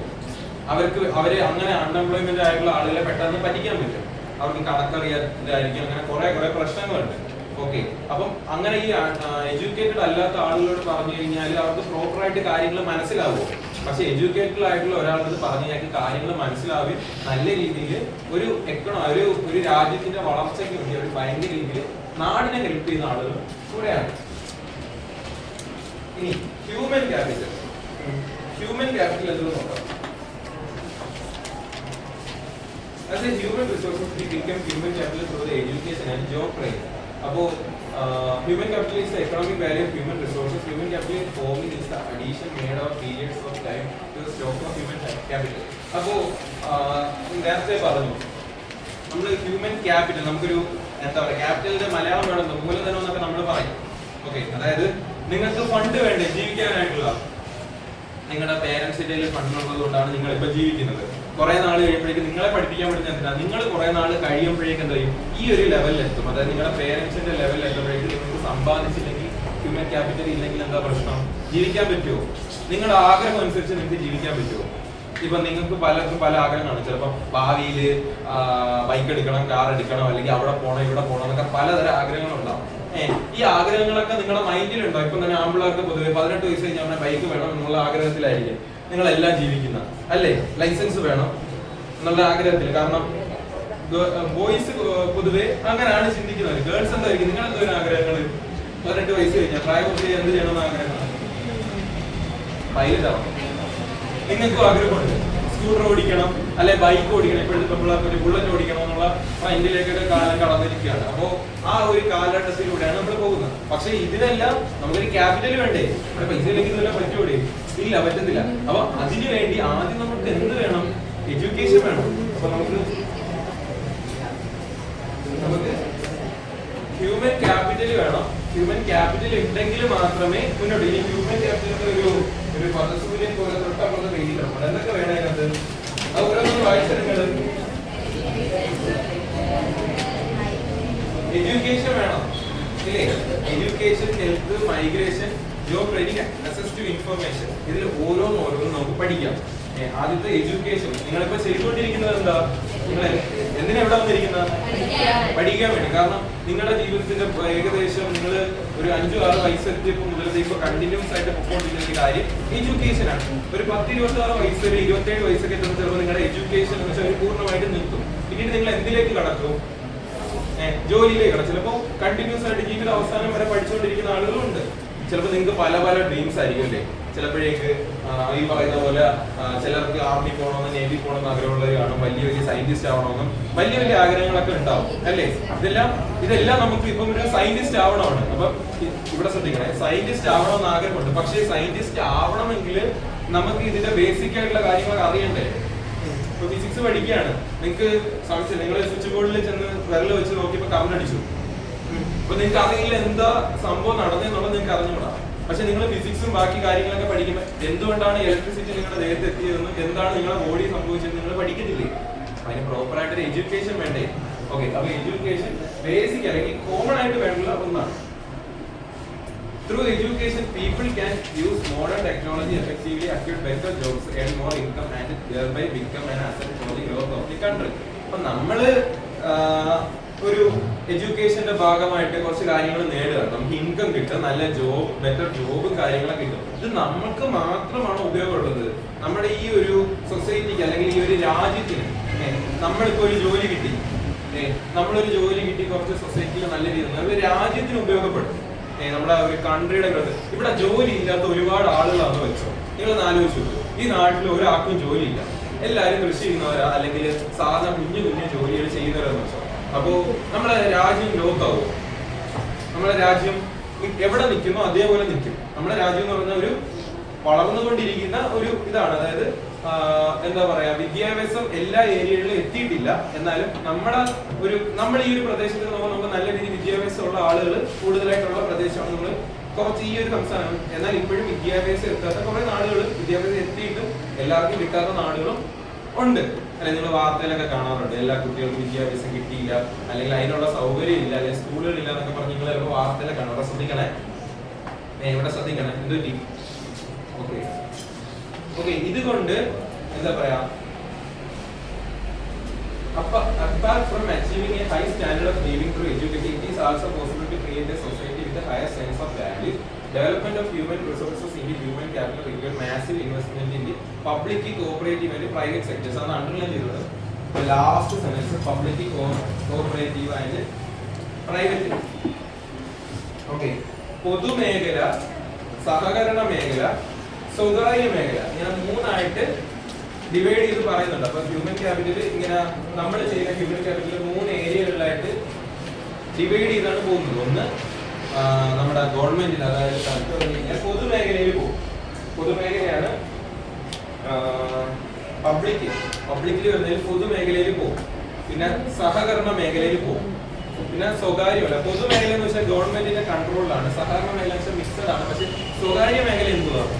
അവര് അങ്ങനെ അൺഎംപ്ലോയ്മെന്റ് ആയിട്ടുള്ള ആളുകളെ പെട്ടെന്ന് പറ്റിക്കാൻ പറ്റും. അവർക്ക് കണക്കറിയാതായിരിക്കും. അങ്ങനെ കുറെ പ്രശ്നങ്ങളുണ്ട്. ഓക്കെ, അപ്പം അങ്ങനെ ഈ എഡ്യൂക്കേറ്റഡ് അല്ലാത്ത ആളുകളോട് പറഞ്ഞു കഴിഞ്ഞാൽ അവർക്ക് പ്രോപ്പറായിട്ട് കാര്യങ്ങൾ മനസ്സിലാവുമോ? പക്ഷെ എഡ്യൂക്കേറ്റഡ് ആയിട്ടുള്ള ഒരാൾക്ക് പറഞ്ഞു കഴിഞ്ഞാൽ കാര്യങ്ങൾ മനസ്സിലാവുകയും നല്ല രീതിയിൽ ഒരു രാജ്യത്തിന്റെ വളർച്ചയ്ക്ക് വേണ്ടി അവർ ഭയങ്കര രീതിയിൽ നാടിനെ ഹെൽപ്പ് ചെയ്യുന്ന ആളുകൾ കൂടെയാണ്. ഇനി ഹ്യൂമൻ ക്യാപിറ്റൽ എന്ത് നോക്കാം. As a human resources, we become human capital through the education and job training. അപ്പോൾ human capital is the economic value of human resources. Human capital in forming is the addition made of periods of time to the stock of human capital. അപ്പോൾ നേരത്തെ പറഞ്ഞു നമ്മൾ ഹ്യൂമൻ ക്യാപിറ്റൽ, നമുക്കൊരു എന്താ പറയുക, ക്യാപിറ്റലിന്റെ മലയാളം വേണം മൂലധനം എന്നൊക്കെ നമ്മൾ പറയും. ഓക്കെ, അതായത് നിങ്ങൾക്ക് ഫണ്ട് വേണ്ടേ ജീവിക്കാനായിട്ടുള്ള? നിങ്ങളുടെ പേരൻസിന്റെ ഫണ്ട് ഉള്ളത് കൊണ്ടാണ് നിങ്ങൾ ഇപ്പൊ ജീവിക്കുന്നത്. കുറെ നാൾ കഴിയുമ്പോഴേക്കും നിങ്ങളെ പഠിപ്പിക്കാൻ പറ്റുന്ന എന്തിനാ? നിങ്ങൾ കുറെ നാൾ കഴിയുമ്പോഴേക്കും എന്താ ചെയ്യും? ഈ ഒരു ലെവലിലെത്തും. അതായത് നിങ്ങളുടെ പേരൻസിന്റെ ലെവലിൽ എത്തുമ്പോഴേക്കും നിങ്ങൾക്ക് സമ്പാദിച്ചില്ലെങ്കിൽ, ഹ്യൂമൻ ക്യാപിറ്റൽ ഇല്ലെങ്കിൽ എന്താ പ്രശ്നം? ജീവിക്കാൻ പറ്റുമോ? നിങ്ങളുടെ ആഗ്രഹം അനുസരിച്ച് നിങ്ങൾക്ക് ജീവിക്കാൻ പറ്റുമോ? ഇപ്പൊ നിങ്ങൾക്ക് പലർക്കും പല ആഗ്രഹങ്ങളാണ്. ചിലപ്പോൾ ഭാവിയിൽ ബൈക്ക് എടുക്കണം, കാർ എടുക്കണം, അല്ലെങ്കിൽ അവിടെ പോകണം, ഇവിടെ പോകണം എന്നൊക്കെ പലതരം ആഗ്രഹങ്ങളുണ്ടാവും. ഈ ആഗ്രഹങ്ങളൊക്കെ നിങ്ങളുടെ മൈൻഡിലുണ്ടോ? ഇപ്പൊ തന്നെ ആമ്പിളർക്ക് പൊതുവെ 18 വയസ്സ് കഴിഞ്ഞാൽ ബൈക്ക് വേണം എന്നുള്ള ആഗ്രഹത്തിലായിരിക്കും നിങ്ങളെല്ലാം ജീവിക്കുന്ന അല്ലേ? ലൈസൻസ് വേണം എന്നുള്ള ആഗ്രഹത്തിൽ. കാരണം ബോയ്സ് പൊതുവെ അങ്ങനെയാണ് ചിന്തിക്കുന്നത്. ഗേൾസ് എന്തായിരിക്കും? നിങ്ങൾ എന്തോ ആഗ്രഹങ്ങൾ 18 വയസ്സ് കഴിഞ്ഞാൽ ഡ്രൈവർ ചെയ്യാൻ എന്ത് ചെയ്യണമെന്ന് ആഗ്രഹമാണ്? പൈലറ്റ് ആവണം. നിങ്ങൾക്കും ആഗ്രഹമുണ്ട് സ്കൂട്ടർ ഓടിക്കണം, അല്ലെ ബൈക്ക് ഓടിക്കണം. ഇപ്പോഴത്തെ പെൺപിള്ളേർക്ക് ബുള്ളറ്റ് ഓടിക്കണം എന്നുള്ള മൈൻഡിലേക്കൊക്കെ കാലം കടന്നിരിക്കുകയാണ്. അപ്പോ ആ ഒരു കാലഘട്ടത്തിലൂടെയാണ് നമ്മൾ പോകുന്നത്. പക്ഷെ ഇതിനെല്ലാം നമുക്കൊരു ക്യാപിറ്റൽ വേണ്ടേ? നമ്മുടെ പൈസ ഇല്ലെങ്കിൽ ഇതെല്ലാം പറ്റുകൂടെ? ഇല്ല, പറ്റത്തില്ല. അപ്പൊ അതിനു വേണ്ടി ആദ്യം നമുക്ക് എന്ത് വേണം? എഡ്യൂക്കേഷൻ വേണം. അപ്പൊ നമുക്ക് ഹ്യൂമൻ ക്യാപിറ്റൽ വേണം. ഹ്യൂമൻ ക്യാപിറ്റൽ ഉണ്ടെങ്കിൽ മാത്രമേ മുന്നോട്ട്. ഇനി ഹ്യൂമൻ ക്യാപിറ്റലിന്റെ ഒരു പദസൂര്യൻ പോലെ തൊട്ടപ്പുറത്ത് വേദിക്കണം. എന്തൊക്കെ വേണം അതിനകത്ത്? അത് ഓരോന്നും വായിച്ചെടുക്കുന്നത്. എഡ്യൂക്കേഷൻ വേണം ഇല്ലേ? Education, health, migration, job training, access to information. ഇതിൽ ഓരോന്നും നമുക്ക് പഠിക്കാം. ആദ്യത്തെ എഡ്യൂക്കേഷൻ. നിങ്ങളിപ്പോ ചെയ്തുകൊണ്ടിരിക്കുന്നത് എന്താ? നിങ്ങൾ എന്തിനാ എവിടെ വന്നിരിക്കുന്നത്? പഠിക്കാൻ വേണ്ടി. കാരണം നിങ്ങളുടെ ജീവിതത്തിന്റെ ഏകദേശം നിങ്ങൾ ഒരു 5-6 വയസ്സെത്തിയപ്പോൾ മുതൽ ഇപ്പൊ കണ്ടിന്യൂസ് ആയിട്ട് പൊക്കോണ്ടിരിക്കുന്ന കാര്യം എഡ്യൂക്കേഷൻ ആണ്. ഒരു 10-26 വയസ്സ് വരെ 27 വയസ്സൊക്കെ എത്തുമ്പോൾ ചിലപ്പോൾ നിങ്ങളുടെ എഡ്യൂക്കേഷൻ എന്ന് വെച്ചാൽ പൂർണ്ണമായിട്ട് നിൽക്കും. പിന്നീട് നിങ്ങൾ എന്തിലേക്ക് കടക്കും? ജോലിയിലേക്ക് കടക്കും. ചിലപ്പോൾ കണ്ടിന്യൂസ് ആയിട്ട് ജീവിത അവസാനം വരെ പഠിച്ചുകൊണ്ടിരിക്കുന്ന ആളുകളുണ്ട്. ചിലപ്പോൾ നിങ്ങൾക്ക് പല ഡ്രീംസ് ആയിരിക്കും അല്ലേ? ചിലപ്പോഴേക്ക് ഈ പറയുന്ന പോലെ ചിലർക്ക് ആർമി പോകണമെന്ന്, നേവി പോകണമെന്ന് ആഗ്രഹമുള്ളവർ കാണും. വലിയ സയന്റിസ്റ്റ് ആവണമെന്നും വലിയ ആഗ്രഹങ്ങളൊക്കെ ഉണ്ടാവും അല്ലേ? ഇതെല്ലാം നമുക്ക് ഇപ്പം ഒരു സയന്റിസ്റ്റ് ആവണമാണ്. അപ്പൊ ഇവിടെ ശ്രദ്ധിക്കണേ, സയന്റിസ്റ്റ് ആവണമെന്ന് ആഗ്രഹമുണ്ട്. പക്ഷേ സയന്റിസ്റ്റ് ആവണമെങ്കിൽ നമുക്ക് ഇതിന്റെ ബേസിക് ആയിട്ടുള്ള കാര്യങ്ങളൊക്കെ അറിയണ്ടേ? ഇപ്പൊ ഫിസിക്സ് പഠിക്കുകയാണ്, നിങ്ങൾക്ക് സംശയം, നിങ്ങൾ സ്വിച്ച് ബോർഡിൽ ചെന്ന് വിരൽ വെച്ച് നോക്കിയപ്പോ കറണ്ട് അടിച്ചു, അപ്പൊ നിങ്ങൾക്ക് അറിയില്ല എന്താ സംഭവം നടന്നെന്നുള്ളത് നിങ്ങൾക്ക് അറിഞ്ഞുകൂടാ. പക്ഷെ നിങ്ങൾ ഫിസിക്സും ബാക്കി കാര്യങ്ങളൊക്കെ പഠിക്കുമ്പോൾ എന്തുകൊണ്ടാണ് ഇലക്ട്രിസിറ്റി നിങ്ങളുടെ ദേഹത്ത് എത്തിയതെന്ന്, എന്താണ് നിങ്ങളുടെ ബോഡി സംഭവിച്ചത് നിങ്ങൾ പഠിക്കുന്നില്ലേ? അതിന് പ്രോപ്പർ ആയിട്ട് ഒരു എഡ്യൂക്കേഷൻ വേണ്ടേ? ഓക്കെ, അപ്പൊ എഡ്യൂക്കേഷൻ ബേസിക് അല്ലെങ്കിൽ കോമൺ ആയിട്ട് വേണ്ടുള്ള ഒന്നാണ്. Through education, people can use modern technology effectively, acquire better jobs, earn more income, and thereby become an asset for the growth of the country. അപ്പൊ നമ്മള് ഒരു എഡ്യൂക്കേഷന്റെ ഭാഗമായിട്ട് കുറച്ച് കാര്യങ്ങൾ നേടുക, നമുക്ക് ഇൻകം കിട്ടും, നല്ല ജോബ്, ബെറ്റർ ജോബും കാര്യങ്ങളൊക്കെ കിട്ടും. ഇത് നമുക്ക് മാത്രമാണ് ഉപയോഗമുള്ളത്. നമ്മുടെ ഈ ഒരു സൊസൈറ്റിക്ക് അല്ലെങ്കിൽ ഈ ഒരു രാജ്യത്തിന് നമ്മളിപ്പോ ഒരു ജോലി കിട്ടി, നമ്മളൊരു ജോലി കിട്ടി കുറച്ച് സൊസൈറ്റിയിൽ നല്ല രീതിയിൽ രാജ്യത്തിന് ഉപയോഗപ്പെടും. നമ്മുടെ ഒരു കൺട്രിയുടെ ഇവിടെ ജോലി ഇല്ലാത്ത ഒരുപാട് ആളുകളാണെന്ന് വെച്ചോ. നിങ്ങൾ ആലോചിച്ചു, ഈ നാട്ടിൽ ഒരാൾക്കും ജോലി ഇല്ല, എല്ലാവരും കൃഷി ചെയ്യുന്നവരാ അല്ലെങ്കിൽ സാധാരണ കുഞ്ഞു കുഞ്ഞു ജോലികൾ ചെയ്യുന്നവരാന്ന് വെച്ചോ. അപ്പോ നമ്മുടെ രാജ്യം ലോകത്താവും. നമ്മുടെ രാജ്യം എവിടെ നിൽക്കുന്നോ അതേപോലെ നിൽക്കും. നമ്മുടെ രാജ്യം എന്ന് പറഞ്ഞ ഒരു വളർന്നുകൊണ്ടിരിക്കുന്ന ഒരു ഇതാണ്. അതായത് എന്താ പറയാ, വിദ്യാഭ്യാസം എല്ലാ ഏരിയകളിലും എത്തിയിട്ടില്ല, എന്നാലും നമ്മൾ ഈ ഒരു പ്രദേശത്ത് നമുക്ക് നല്ല രീതിയിൽ വിദ്യാഭ്യാസമുള്ള ആളുകൾ കൂടുതലായിട്ടുള്ള പ്രദേശമാണ് നമ്മൾ കുറച്ച് ഈ ഒരു സംസ്ഥാനം. എന്നാൽ ഇപ്പോഴും വിദ്യാഭ്യാസം എത്താത്ത കുറെ നാടുകൾ, വിദ്യാഭ്യാസം എത്തിയിട്ടും എല്ലാവർക്കും കിട്ടാത്ത നാടുകളും ഉണ്ട്. അല്ലെങ്കിൽ നിങ്ങൾ വാർത്തയിലൊക്കെ കാണാറുണ്ട്, എല്ലാ കുട്ടികൾക്കും വിദ്യാഭ്യാസം കിട്ടിയില്ല, അല്ലെങ്കിൽ അതിനുള്ള സൗകര്യം ഇല്ല, അല്ലെങ്കിൽ സ്കൂളുകളില്ല എന്നൊക്കെ പറഞ്ഞ് നിങ്ങൾ ചിലപ്പോൾ വാർത്തയിലൊക്കെ കാണാം. അവിടെ ശ്രദ്ധിക്കണേ, ഇവിടെ ശ്രദ്ധിക്കണേ. എന്ത് പറ്റി? ഓക്കെ, ഇതുകൊണ്ട് എന്താ പറയാ, apart from achieving a high standard of living through education, it is also possible to create a society with a higher sense of value. Development of human resources in the human capital require massive investment in the public, cooperative and private sectors. ആണ് അണ്ടർലൈൻ ചെയ്തത്. Last sentence public, cooperative and private. Okay, പൊതുമേഖല, സഹകരണ മേഖല, സ്വകാര്യ മേഖല, ഞാൻ മൂന്നായിട്ട് ഡിവൈഡ് ചെയ്ത് പറയുന്നുണ്ട്. അപ്പൊ ഹ്യൂമൻ ക്യാപിറ്റൽ ഇങ്ങനെ നമ്മൾ ചെയ്യുന്ന ഹ്യൂമൻ ക്യാപിറ്റൽ 3 ഏരിയകളിലായിട്ട് ഡിവൈഡ് ചെയ്താണ് പോകുന്നത്. ഒന്ന് നമ്മുടെ ഗവൺമെന്റിൽ, അതായത് പൊതുമേഖലയിൽ പോകും. പൊതുമേഖലയാണ് പബ്ലിക്കിൽ വരുന്നതിൽ പൊതുമേഖലയിൽ പോകും. പിന്നെ സഹകരണ മേഖലയിൽ പോകും. പിന്നെ സ്വകാര്യമല്ല. പൊതുമേഖല എന്ന് വെച്ചാൽ ഗവൺമെന്റിന്റെ കൺട്രോളിലാണ്, സഹകരണ മേഖല വെച്ചാൽ മിക്സഡ് ആണ്. പക്ഷെ സ്വകാര്യ മേഖല എന്തുവാണ്?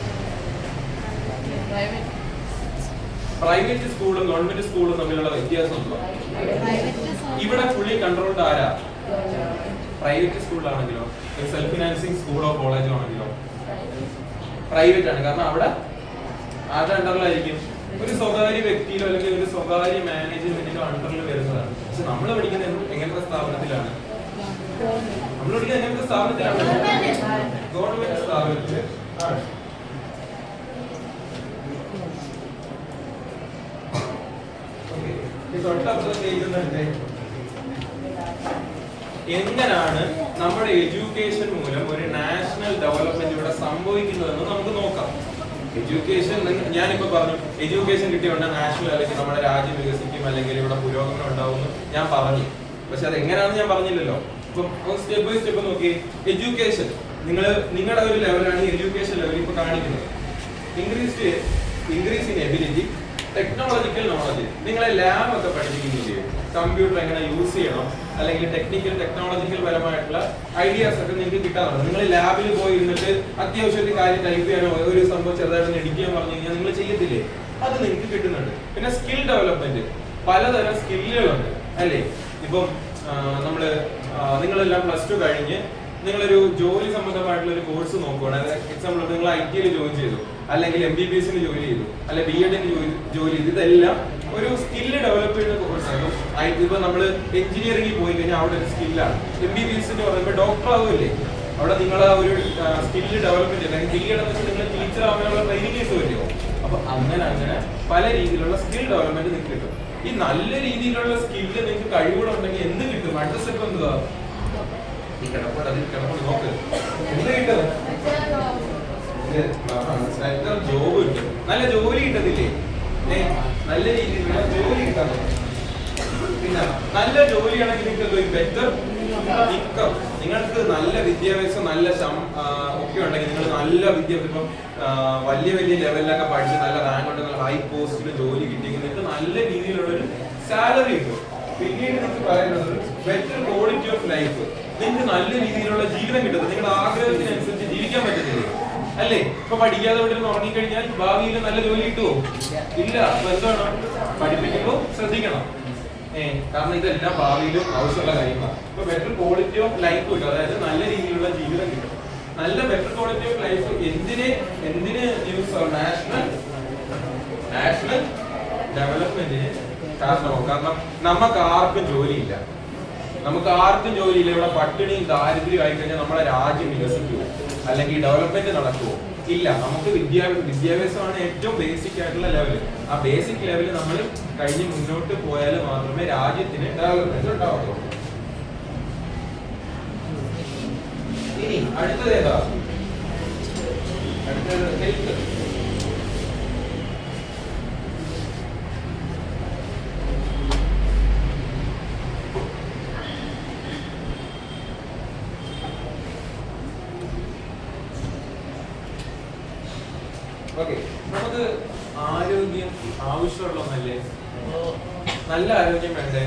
പ്രൈവറ്റ് സ്കൂളും ഗവൺമെന്റ് സ്കൂളും തമ്മിലുള്ള വ്യത്യാസം എന്തുവാ? ഇവിടെ ഫുള്ളി കൺട്രോൾഡ് ആരാ? പ്രൈവറ്റ് സ്കൂളിലാണെങ്കിലോ, സെൽഫ് ഫിനാൻസിങ് സ്കൂളോ കോളേജോ ആണെങ്കിലോ പ്രൈവറ്റ് ആണ്. കാരണം അവിടെ ആരുടെ അണ്ടറിലായിരിക്കും? ഒരു സ്വകാര്യ വ്യക്തിയിലോ അല്ലെങ്കിൽ ഒരു സ്വകാര്യ മാനേജ്മെന്റിലോ അണ്ടറിൽ വരുന്നതാണ്. പക്ഷെ നമ്മൾ പഠിക്കുന്നത് എങ്ങനത്തെ സ്ഥാപനത്തിലാണ്? നമ്മൾ പഠിക്കുന്നത് എങ്ങനത്തെ സ്ഥാപനത്തിലാണ്? ഗവൺമെന്റ് സ്ഥാപനത്തിൽ ആണ്. എങ്ങനെയാണ് നമ്മുടെ എഡ്യൂക്കേഷൻ മൂലം ഒരു നാഷണൽ ഡെവലപ്മെന്റ് ഇവിടെ സംഭവിക്കുന്നതെന്ന് നമുക്ക് നോക്കാം. എഡ്യൂക്കേഷൻ, ഞാനിപ്പോ പറഞ്ഞു എഡ്യൂക്കേഷൻ കിട്ടിയോണ്ട് നാഷണൽ അല്ലെങ്കിൽ നമ്മുടെ രാജ്യം വികസിക്കും അല്ലെങ്കിൽ ഇവിടെ പുരോഗമനം ഉണ്ടാവും ഞാൻ പറഞ്ഞു. പക്ഷെ അത് എങ്ങനെയാണെന്ന് ഞാൻ പറഞ്ഞില്ലല്ലോ. ഇപ്പം സ്റ്റെപ്പ് ബൈ സ്റ്റെപ്പ് നോക്കി. എഡ്യൂക്കേഷൻ നിങ്ങളുടെ ഒരു ലെവലാണ് എഡ്യൂക്കേഷൻ ലെവൽ ഇപ്പൊ കാണിക്കുന്നത്. Increase in ability, technological knowledge. നിങ്ങളെ ലാബ് ഒക്കെ പഠിപ്പിക്കുന്നില്ലേ? കമ്പ്യൂട്ടർ എങ്ങനെ യൂസ് ചെയ്യണം, അല്ലെങ്കിൽ ടെക്നോളജിക്കൽ പരമായിട്ടുള്ള ഐഡിയാസ് ഒക്കെ നിങ്ങൾക്ക് കിട്ടാറുണ്ട്. നിങ്ങൾ ലാബിൽ പോയി ഇരുന്നിട്ട് അത്യാവശ്യം ഒരു കാര്യം ടൈപ്പ് ചെയ്യാനോ ഒരു സംഭവം ചെറുതായിട്ട് എഡിറ്റ് ചെയ്യാൻ പറഞ്ഞു കഴിഞ്ഞാൽ നിങ്ങൾ ചെയ്യത്തില്ലേ? അത് നിങ്ങൾക്ക് കിട്ടുന്നുണ്ട്. പിന്നെ സ്കിൽ ഡെവലപ്മെന്റ്, പലതരം സ്കില്ലുകളുണ്ട് അല്ലേ? ഇപ്പം നിങ്ങളെല്ലാം +2 കഴിഞ്ഞ് നിങ്ങളൊരു ജോലി സംബന്ധമായിട്ടുള്ള ഒരു കോഴ്സ് നോക്കുകയാണ്. എക്സാമ്പിൾ നിങ്ങൾ IT ജോയിൻ ചെയ്തു, അല്ലെങ്കിൽ MBBS ജോലി ചെയ്തു, അല്ലെ B.Ed ജോലി ചെയ്തു. ഇതെല്ലാം ഒരു സ്കില്ല് ഡെവലപ്പ് ചെയ്യുന്ന കോഴ്സാണ്. ഇപ്പൊ നമ്മൾ എഞ്ചിനീയറിംഗിൽ പോയി കഴിഞ്ഞാൽ അവിടെ ഒരു സ്കില്ലാണ്. MBBS എന്ന് പറയുമ്പോൾ ഡോക്ടർ ആവുമല്ലേ, അവിടെ നിങ്ങൾ ഒരു സ്കില്ല് ഡെവലപ്മെന്റ്, അല്ലെങ്കിൽ B.Ed എന്ന് വെച്ചാൽ നിങ്ങൾ ടീച്ചർ ആവാനുള്ള ട്രെയിനിങ് കിട്ടുമല്ലോ. അപ്പൊ അങ്ങനെ പല രീതിയിലുള്ള സ്കിൽ ഡെവലപ്മെന്റ് നിങ്ങൾക്ക് കിട്ടും. ഈ നല്ല രീതിയിലുള്ള സ്കില്ല് നിങ്ങൾക്ക് കഴിവുകളുണ്ടെങ്കിൽ എന്ത് കിട്ടും? അടുത്ത സ്റ്റെപ്പ് എന്തുവാ? നോക്ക്, എന്ത് കിട്ടും? ജോബ് കിട്ടും. നല്ല ജോലി കിട്ടത്തില്ലേ? നല്ല രീതിയിലുള്ള ജോലി കിട്ടാൻ. പിന്നെ നല്ല ജോലിയാണെങ്കിൽ നിങ്ങൾക്ക് ബെറ്റർ ഇൻകം. നിങ്ങൾക്ക് നല്ല വിദ്യാഭ്യാസം നല്ല ഒക്കെ ഉണ്ടെങ്കിൽ നിങ്ങൾ നല്ല വിദ്യാഭ്യാസം ഇപ്പം വലിയ വലിയ ലെവലിലൊക്കെ പഠിച്ച് നല്ല റാങ്ക് ഉണ്ട് നല്ല ഹൈ പോസ്റ്റിൽ ജോലി കിട്ടിയെങ്കിൽ നിങ്ങൾക്ക് നല്ല രീതിയിലുള്ള ഒരു സാലറി കിട്ടും. പിന്നീട് നിങ്ങൾക്ക് പറയുന്നത് ബെറ്റർ ക്വാളിറ്റി ഓഫ് ലൈഫ്, നിങ്ങൾക്ക് നല്ല രീതിയിലുള്ള ജീവിതം കിട്ടുന്നത് നിങ്ങളുടെ ആഗ്രഹത്തിനനുസരിച്ച് ജീവിക്കാൻ പറ്റുന്നില്ലേ അല്ലേ? ഇപ്പൊ പഠിക്കാതെ ഇവിടെ ഉറങ്ങിക്കഴിഞ്ഞാൽ ഭാവിയിൽ നല്ല ജോലി കിട്ടുമോ? ഇല്ല. അപ്പൊ എന്താണ് പഠിപ്പിക്കുമ്പോൾ ശ്രദ്ധിക്കണം. കാരണം ഇതെല്ലാം ഭാവിയിലും ആവശ്യമുള്ള കാര്യങ്ങളാണ്. ഇപ്പൊ ബെറ്റർ ക്വാളിറ്റി ഓഫ് ലൈഫ് കിട്ടും, അതായത് നല്ല രീതിയിലുള്ള ജീവിതം കിട്ടും. നല്ല ബെറ്റർ ക്വാളിറ്റി ഓഫ് ലൈഫ് എന്തിന് യൂസ് ആവും? നാഷണൽ ഡെവലപ്മെന്റിന് കാരണമാവും. കാരണം നമുക്ക് ആർക്കും ജോലിയില്ല, ഇവിടെ പട്ടിണി ദാരിദ്ര്യം ആയിക്കഴിഞ്ഞാൽ നമ്മുടെ രാജ്യം വികസിക്കുമോ അല്ലെങ്കിൽ ഡെവലപ്മെന്റ് നടക്കുമോ? ഇല്ല. നമുക്ക് വിദ്യാഭ്യാസമാണ് ഏറ്റവും ബേസിക് ആയിട്ടുള്ള ലെവൽ. ആ ബേസിക് ലെവലിൽ നമ്മൾ കഴിഞ്ഞ് മുന്നോട്ട് പോയാൽ മാത്രമേ രാജ്യത്തിന് ഡെവലപ്മെന്റ് ഉണ്ടാവുള്ളൂ. ഇനി അടുത്തത് ഏതാ? അടുത്തത് ഹെൽത്ത്. ഓക്കെ, നമുക്ക് ആരോഗ്യം ആവശ്യമുള്ള ഒന്നല്ലേ? നല്ല ആരോഗ്യം വേണ്ടേ?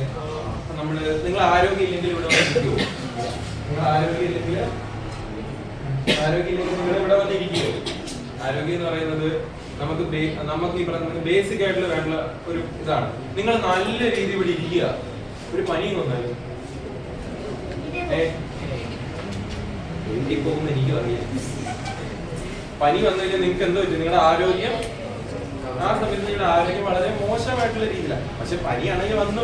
നിങ്ങൾ ആരോഗ്യം ഇല്ലെങ്കിൽ ഇവിടെ വന്നിരിക്കുമോ? നിങ്ങൾ ആരോഗ്യം ഇല്ലെങ്കിൽ നിങ്ങൾ ഇവിടെ വന്നിരിക്കുമോ? ആരോഗ്യം എന്ന് പറയുന്നത് നമുക്ക് ഈ പറയുന്നത് ബേസിക് ആയിട്ടുള്ള വേണ്ട ഒരു ഇതാണ്. നിങ്ങൾ നല്ല രീതിയിൽ ഇവിടെ ഇരിക്കുക, ഒരു പനി വന്നാലും പോകുന്ന എനിക്ക് അറിയാം. പനി വന്നു കഴിഞ്ഞാൽ നിങ്ങൾക്ക് എന്തോ പറ്റും? നിങ്ങളുടെ ആരോഗ്യം ആ സമയത്ത് നിങ്ങളുടെ ആരോഗ്യം വളരെ മോശമായിട്ടുള്ള രീതിയിലാണ്. പക്ഷെ പനിയാണെങ്കിൽ വന്ന്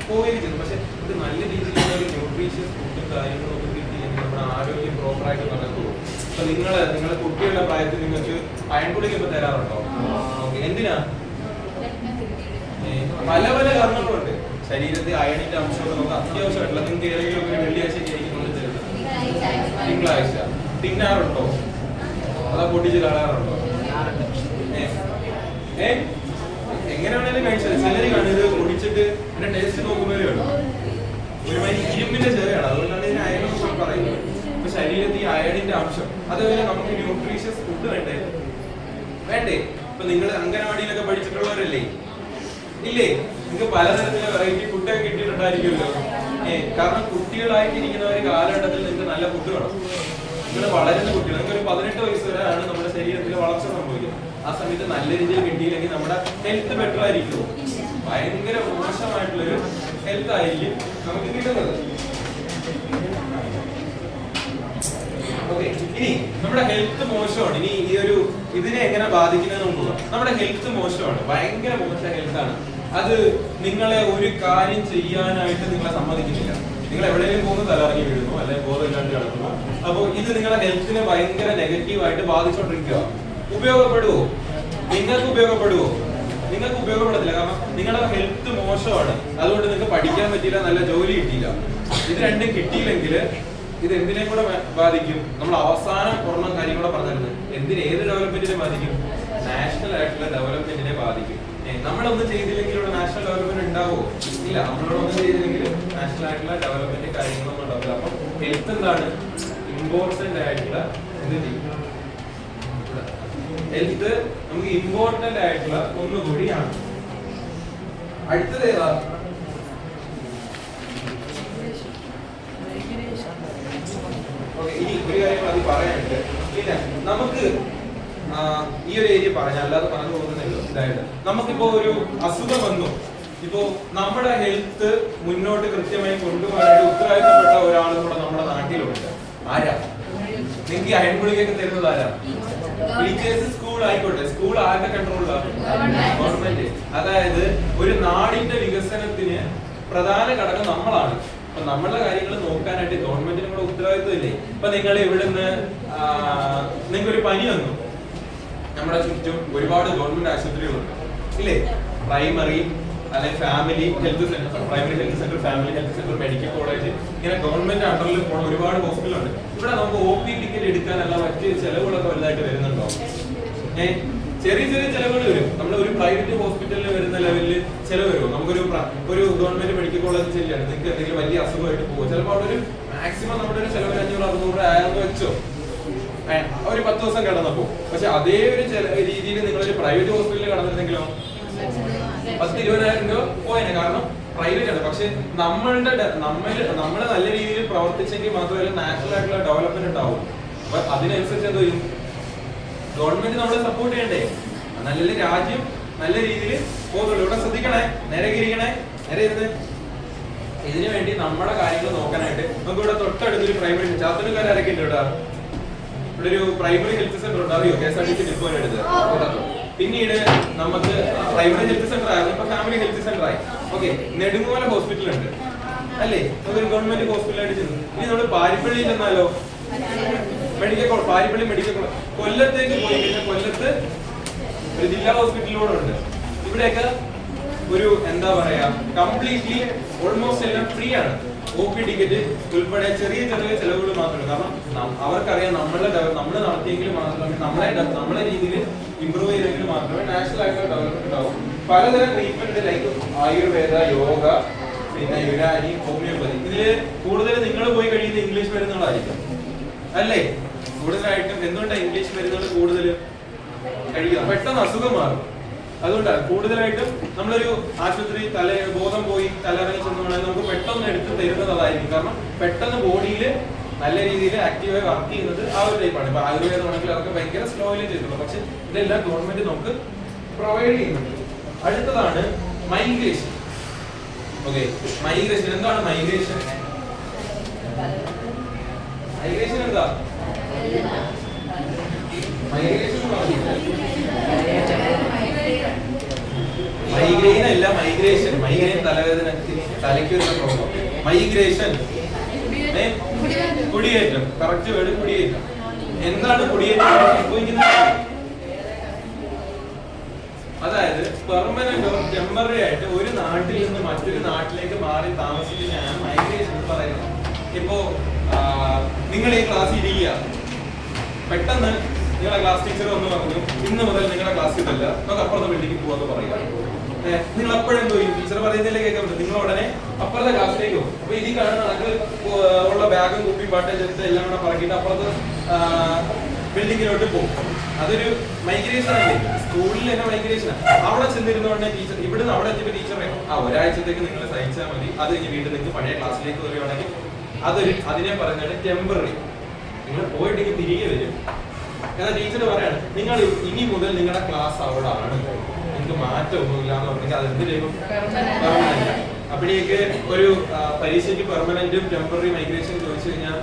പോയിരിക്കുന്നു. പക്ഷെ ഇത് നല്ല രീതിയിലുള്ള ഒരു ന്യൂട്രീഷ്യസ് ഫുഡും കാര്യങ്ങളും ഒക്കെ കിട്ടിയെങ്കിൽ നമ്മുടെ ആരോഗ്യം പ്രോപ്പറായിട്ട് നടക്കുമോ? അപ്പൊ നിങ്ങളുടെ കുട്ടികളുടെ പ്രായത്തിൽ നിങ്ങൾക്ക് അയൺ ഗുളിക ഇപ്പൊ തരാറുണ്ടോ? എന്തിനാ? പല പല കാരണങ്ങളുണ്ട്. ശരീരത്തിൽ അയണിന്റെ അംശമൊക്കെ നമുക്ക് അത്യാവശ്യമായിട്ടുള്ള നിങ്ങൾക്ക് ഏതെങ്കിലും ഒരു വെള്ളിയാഴ്ച കൊണ്ട് തരുന്നത് തിങ്കളാഴ്ച തിന്നാറുണ്ടോ? അതാ പൊട്ടിച്ച് കളയാറുണ്ടോ? എങ്ങനെ വേണേലും കഴിച്ചത്. ചിലര് കണ്ടത് പൊടിച്ചിട്ട് എന്റെ ടേസ്റ്റ് നോക്കുന്നവരേ ഉള്ളൂ. ഒരുമാതിരി ഇരുമ്പിന്റെ ചെറിയാണ്, അതുകൊണ്ടാണ് ഇതിന് അയൺ അംശം പറയുന്നത്. ഇപ്പൊ ശരീരത്തിൽ അയണിന്റെ അംശം, അതുപോലെ നമുക്ക് ന്യൂട്രീഷ്യസ് ഫുഡ് വേണ്ടേ? ഇപ്പൊ നിങ്ങൾ അംഗനവാടിയിലൊക്കെ പഠിച്ചിട്ടുള്ളവരല്ലേ? ഇല്ലേ? നിങ്ങൾക്ക് പലതരത്തിലുള്ള വെറൈറ്റി ഫുഡൊക്കെ കിട്ടിയിട്ടുണ്ടായിരിക്കുമല്ലോ. കാരണം കുട്ടികളായിട്ടിരിക്കുന്ന ഒരു കാലഘട്ടത്തിൽ നിങ്ങൾക്ക് നല്ല ഫുഡ് വേണം. നിങ്ങൾ വളരുന്ന കുട്ടികൾ, നിങ്ങൾക്ക് ഒരു 18 വയസ്സ് വരെയാണ് നമ്മുടെ ശരീരത്തിൽ വളർച്ച സംഭവിക്കുന്നത്. ആ സമയത്ത് നല്ല രീതിയിൽ കിട്ടിയില്ലെങ്കിൽ നമ്മുടെ ഹെൽത്ത് ബെറ്റർ ആയിരിക്കുമോ? ഭയങ്കര മോശമായിട്ടുള്ളൊരു ഹെൽത്ത് ആയിരിക്കും നമുക്ക് കിട്ടുന്നത്. ഇനി നമ്മുടെ ഹെൽത്ത് മോശമാണ്. ഇനി ഇതിനെ എങ്ങനെ ബാധിക്കുന്നത് നമുക്ക് നോക്കാം. നമ്മുടെ ഹെൽത്ത് മോശമാണ്, ഭയങ്കര മോശം ഹെൽത്താണ്. അത് നിങ്ങളെ ഒരു കാര്യം ചെയ്യാനായിട്ട് നിങ്ങളെ സമ്മതിക്കുന്നില്ല. നിങ്ങൾ എവിടെയെങ്കിലും പോകുന്ന തലറങ്ങി വീഴുന്നു, അല്ലെങ്കിൽ ബോധമില്ലാണ്ട് കിടക്കുന്നു. അപ്പോൾ ഇത് നിങ്ങളുടെ ഹെൽത്തിനെ ഭയങ്കര നെഗറ്റീവായിട്ട് ബാധിച്ചുകൊണ്ടിരിക്കുക. ഉപയോഗപ്പെടുവോ? നിങ്ങൾക്ക് ഉപയോഗപ്പെടത്തില്ല. കാരണം നിങ്ങളുടെ ഹെൽത്ത് മോശമാണ്. അതുകൊണ്ട് നിങ്ങൾക്ക് പഠിക്കാൻ പറ്റിയില്ല, നല്ല ജോലി കിട്ടിയില്ല. ഇത് രണ്ടും കിട്ടിയില്ലെങ്കിൽ ഇത് എന്തിനെ കൂടെ ബാധിക്കും? നമ്മൾ അവസാനം ഒരെണ്ണം കാര്യം കൂടെ പറഞ്ഞിരുന്നത് ഏത് ഡെവലപ്മെന്റിനെ ബാധിക്കും? നാഷണൽ ആയിട്ടുള്ള ഡെവലപ്മെന്റിനെ ബാധിക്കും. നമ്മളൊന്നും ചെയ്തില്ലെങ്കിൽ ഇവിടെ നാഷണൽ ഡെവലപ്മെന്റ് ഉണ്ടാവുമോ? ഇല്ല. നമ്മളൊന്നും ചെയ്തില്ലെങ്കിൽ നാഷണൽ ആയിട്ടുള്ള ഡെവലപ്മെന്റ് കാര്യങ്ങളൊന്നും ഉണ്ടാവില്ല. അപ്പം ഹെൽത്ത് എന്താണ് ഇമ്പോർട്ടന്റ് ആയിട്ടുള്ള ഹെൽത്ത് നമുക്ക് ഇമ്പോർട്ടന്റ് ആയിട്ടുള്ള ഒന്നുകൂടിയാണ്. അടുത്തത് ഏതാ? ഇനി ഒരു കാര്യം അത് പറയാനുണ്ട്. പിന്നെ നമുക്ക് ഈ ഒരു ഏരിയ പറഞ്ഞ അല്ലാതെ പറഞ്ഞു പോകുന്നല്ലോ. ഇതായിട്ട് നമുക്കിപ്പോ ഒരു അസുഖം വന്നു. ഇപ്പോ നമ്മുടെ ഹെൽത്ത് മുന്നോട്ട് കൃത്യമായി കൊണ്ടുപോകാനായിട്ട് ഉത്തരവാദിത്തപ്പെട്ട ഒരാളും കൂടെ നമ്മുടെ നാട്ടിലുണ്ട്. ആരാ? നിങ്ങൾക്ക് ഈ അയൺ ഗുളികയൊക്കെ തരുന്നത് ആരാ? ടീച്ചേഴ്സ്, സ്കൂൾ ആയിക്കോട്ടെ. സ്കൂൾ ആരുടെ കൺട്രോളിലാണ്? ഗവൺമെന്റ്. അതായത് ഒരു നാടിന്റെ വികസനത്തിന് പ്രധാന ഘടകം നമ്മളാണ്. അപ്പൊ നമ്മളുടെ കാര്യങ്ങൾ നോക്കാനായിട്ട് ഗവൺമെന്റിന് കൂടെ ഉത്തരവാദിത്വം ഇല്ലേ? ഇപ്പൊ നിങ്ങൾ ഇവിടുന്ന് നിങ്ങൾക്കൊരു പനി വന്നു, നമ്മുടെ ചുറ്റും ഒരുപാട് ഗവൺമെന്റ് ആശുപത്രികളുണ്ട് ഇല്ലേ? പ്രൈമറി അല്ലെങ്കിൽ family health centre, primary health centre, family health centre, medical college, ഇങ്ങനെ ഗവൺമെന്റ് അണ്ടറിൽ പോകുന്ന ഒരുപാട് ഹോസ്പിറ്റലുണ്ട്. ഇവിടെ നമുക്ക് OP ടിക്കറ്റ് എടുക്കാനുള്ള മറ്റ് ചെലവുകളൊക്കെ വലുതായിട്ട് വരുന്നുണ്ടോ? ചെറിയ ചെലവുകൾ വരും. നമ്മൾ ഒരു പ്രൈവറ്റ് ഹോസ്പിറ്റലിൽ വരുന്ന ലെവലിൽ ചെലവ് വരുമോ? നമുക്കൊരു ഒരു ഗവൺമെന്റ് മെഡിക്കൽ കോളേജ് ചെല്ലാണ്, നിങ്ങൾക്ക് എന്തെങ്കിലും വലിയ അസുഖമായിട്ട് പോകും, ചിലപ്പോൾ അവിടെ ഒരു മാക്സിമം നമ്മുടെ ഒരു ചിലവ് 500-600 ആയെന്ന് വെച്ചോ, ഒരു 10 ദിവസം കിടന്നപ്പോ. പക്ഷെ അതേ ഒരു രീതിയിൽ നിങ്ങളൊരു പ്രൈവറ്റ് ഹോസ്പിറ്റലിൽ കിടന്നിരുന്നെങ്കിലോ 10-20,000 രൂപ പോയേനെ. കാരണം പ്രൈവറ്റ് ആണ്. പക്ഷെ നമ്മൾ നല്ല രീതിയിൽ പ്രവർത്തിച്ചെങ്കിൽ മാത്രമല്ല നാച്ചുറൽ ആയിട്ടുള്ള ഡെവലപ്മെന്റ് ഉണ്ടാവും. അപ്പൊ അതിനനുസരിച്ച് എന്തോ ചെയ്യും, ഗവൺമെന്റ് നമ്മളെ സപ്പോർട്ട് ചെയ്യണ്ടേ, നല്ല രാജ്യം നല്ല രീതിയിൽ പോകുന്നുള്ളൂ. ഇവിടെ ശ്രദ്ധിക്കണേ, നേരെ ഇരുന്ന് ഇതിനു വേണ്ടി നമ്മുടെ കാര്യങ്ങൾ നോക്കാനായിട്ട് നമുക്ക് ഇവിടെ തൊട്ടടുത്തൊരു പ്രൈമറി ചാത്തനുകാരൊക്കെ ഉണ്ട്. ഇവിടെ ഒരു പ്രൈമറി ഹെൽത്ത് സെന്റർ ഉണ്ട്, അറിയോ? KSRTC ഡിപ്പോയുടെ അടുത്ത്. പിന്നീട് നമുക്ക് പ്രൈമറി ഹെൽത്ത് സെന്റർ ആയിരുന്നു, ഇപ്പൊ ഫാമിലി ഹെൽത്ത് സെന്റർ ആയി. ഓക്കെ, നെടുങ്ങോല ഹോസ്പിറ്റൽ ഉണ്ട് അല്ലേ, നമുക്കൊരു ഗവൺമെന്റ് ഹോസ്പിറ്റലായിട്ട് ചെന്നു. ഇനി നമ്മൾ പാരിപ്പള്ളി ചെന്നാലോ, medical college, Parippally medical college. കൊല്ലത്തേക്ക് പോയി കഴിഞ്ഞാൽ കൊല്ലത്ത് ഒരു ജില്ലാ ഹോസ്പിറ്റലിലൂടെ ഉണ്ട്. ഇവിടെയൊക്കെ ഒരു എന്താ പറയാ, കംപ്ലീറ്റ്ലി ഓൾമോസ്റ്റ് എല്ലാം ഫ്രീ ആണ്. OP ടിക്കറ്റ് ഉൾപ്പെടെ ചെറിയ ചെലവുകൾ മാത്രമേ. കാരണം അവർക്കറിയാം നമ്മൾ നടത്തിയെങ്കിൽ മാത്രമേ നമ്മളെ രീതിയിൽ ഇമ്പ്രൂവ് ചെയ്തെങ്കിൽ മാത്രമേ നാഷണൽ ആയിട്ടുള്ള ഡെവലപ്മെന്റ് ഉണ്ടാവും. പലതരം ട്രീറ്റ്മെന്റ് ലൈക്ക് ആയുർവേദ, യോഗ, പിന്നെ യുനാനി, ഹോമിയോപ്പതി. ഇതില് കൂടുതൽ നിങ്ങൾ പോയി കഴിയുന്ന ഇംഗ്ലീഷ് മരുന്നുകളായിരിക്കും അല്ലേ കൂടുതലായിട്ടും. എന്തുകൊണ്ടാണ് ഇംഗ്ലീഷ് മരുന്നുകൾ കൂടുതൽ കഴിക്കുക? പെട്ടെന്ന് അസുഖം മാറും. അതുകൊണ്ടാണ് കൂടുതലായിട്ടും നമ്മളൊരു ആശുപത്രി ബോധം പോയി തലയിറങ്ങി ചെന്നുകൊണ്ടാൽ നമുക്ക് പെട്ടെന്ന് എടുത്ത് തരുന്നത് അതായിരിക്കും. കാരണം പെട്ടെന്ന് ബോഡിയിൽ നല്ല രീതിയിൽ ആക്റ്റീവായി വർക്ക് ചെയ്യുന്നത് ആ ഒരു ടൈപ്പാണ്. ഇപ്പൊ ആയുർവേദമാണെങ്കിൽ അതൊക്കെ ഭയങ്കര സ്ലോയിലേ ചെയ്തുള്ളൂ. പക്ഷെ ഇതെല്ലാം ഗവൺമെന്റ് നമുക്ക് പ്രൊവൈഡ് ചെയ്യുന്നുണ്ട്. അടുത്തതാണ് മൈഗ്രേഷൻ. ഓക്കെ, മൈഗ്രേഷൻ എന്താണ്? മൈഗ്രേഷൻ എന്താ? മൈഗ്രെയിൻ അല്ല, മൈഗ്രേഷൻ. മൈഗ്രെയിൻ തലവേദന, തലയ്ക്ക് വരുന്ന പ്രോബ്ലം. മൈഗ്രേഷൻ കുടിയേറ്റം. കറക്റ്റ് വേർഡ് കുടിയേറ്റം. എന്താണ് കുടിയേറ്റം സംഭവിക്കുന്നത്? അതായത് പെർമനന്റ് ടെമ്പററി ആയിട്ട് ഒരു നാട്ടിൽ നിന്ന് മറ്റൊരു നാട്ടിലേക്ക് മാറി താമസിക്കുന്നതാണ് മൈഗ്രേഷൻ എന്ന് പറയുന്നത്. ഇപ്പോ നിങ്ങൾ ഈ ക്ലാസ്സിൽ ഇരിക്കുക, പെട്ടെന്ന് നിങ്ങളെ ക്ലാസ് ടീച്ചർ വന്ന് പറഞ്ഞു ഇന്ന് മുതൽ നിങ്ങളുടെ ക്ലാസ് ഇതല്ല, നമുക്ക് അപ്പുറത്തെ ബിൽഡിംഗ് പോവാന്ന് പറയുക. നിങ്ങൾ അപ്പോഴെന്തോ ടീച്ചർ പറയുന്നതിലേക്ക് കേൾക്കാൻ പറ്റും, നിങ്ങൾ ഉടനെ അപ്പുറത്തെ ക്ലാസ്സിലേക്ക് പോകും. അപ്പൊ ഇതിൽ കാണുന്ന ആൾക്ക് ഉള്ള ബാഗും കുപ്പി പാട്ടും ചെറുത്ത് എല്ലാം കൂടെ പറക്കിയിട്ട് അപ്പുറത്ത് ബിൽഡിങ്ങിലോട്ട് പോകും. അതൊരു മൈഗ്രേഷൻ അല്ലേ? സ്കൂളിൽ തന്നെ മൈഗ്രേഷനാണ്. അവിടെ ചെന്നിരുന്നോണ്ട് ടീച്ചർ ഇവിടുന്ന് അവിടെ എത്തിയപ്പോൾ ടീച്ചർ ഒരാഴ്ചത്തേക്ക് നിങ്ങൾ സഹിച്ചാൽ മതി, അത് കഴിഞ്ഞ് വീണ്ടും നിങ്ങൾക്ക് പഴയ ക്ലാസ്സിലേക്ക് വരികയാണെങ്കിൽ അതിനെ പറയുന്നത് ടെമ്പററി. നിങ്ങൾ പോയിട്ടെങ്കിൽ തിരികെ വരും. എന്നാൽ ടീച്ചർ പറയാണ് നിങ്ങൾ ഇനി മുതൽ നിങ്ങളുടെ ക്ലാസ് അവിടെ ആണ്, നിങ്ങൾക്ക് മാറ്റമൊന്നുമില്ല എന്ന് പറഞ്ഞെങ്കിൽ അത് എന്ത് ചെയ്യും? പെർമനന്റ്. അപ്പോഴേക്ക് ഒരു പരീക്ഷയ്ക്ക് പെർമനന്റും ടെമ്പററി മൈഗ്രേഷൻ ചോദിച്ചു കഴിഞ്ഞാൽ